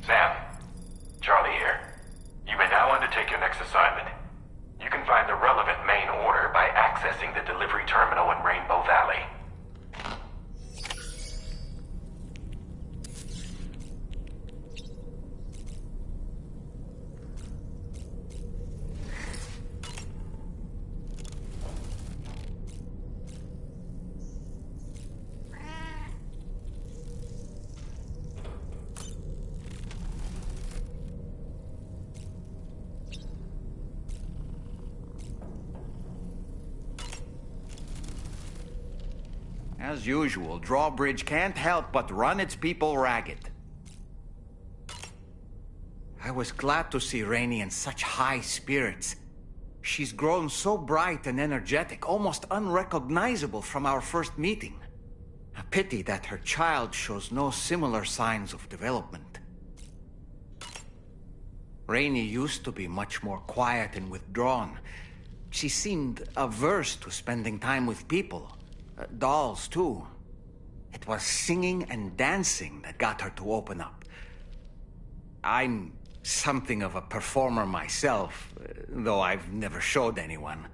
Sam, Charlie here. You may now undertake your next assignment. You can find the relevant main order by accessing the delivery terminal in Rainbow Valley. As usual, Drawbridge can't help but run its people ragged. I was glad to see Rainey in such high spirits. She's grown so bright and energetic, almost unrecognizable from our first meeting. A pity that her child shows no similar signs of development. Rainey used to be much more quiet and withdrawn. She seemed averse to spending time with people. Dolls, too. It was singing and dancing that got her to open up. I'm something of a performer myself, though I've never showed anyone.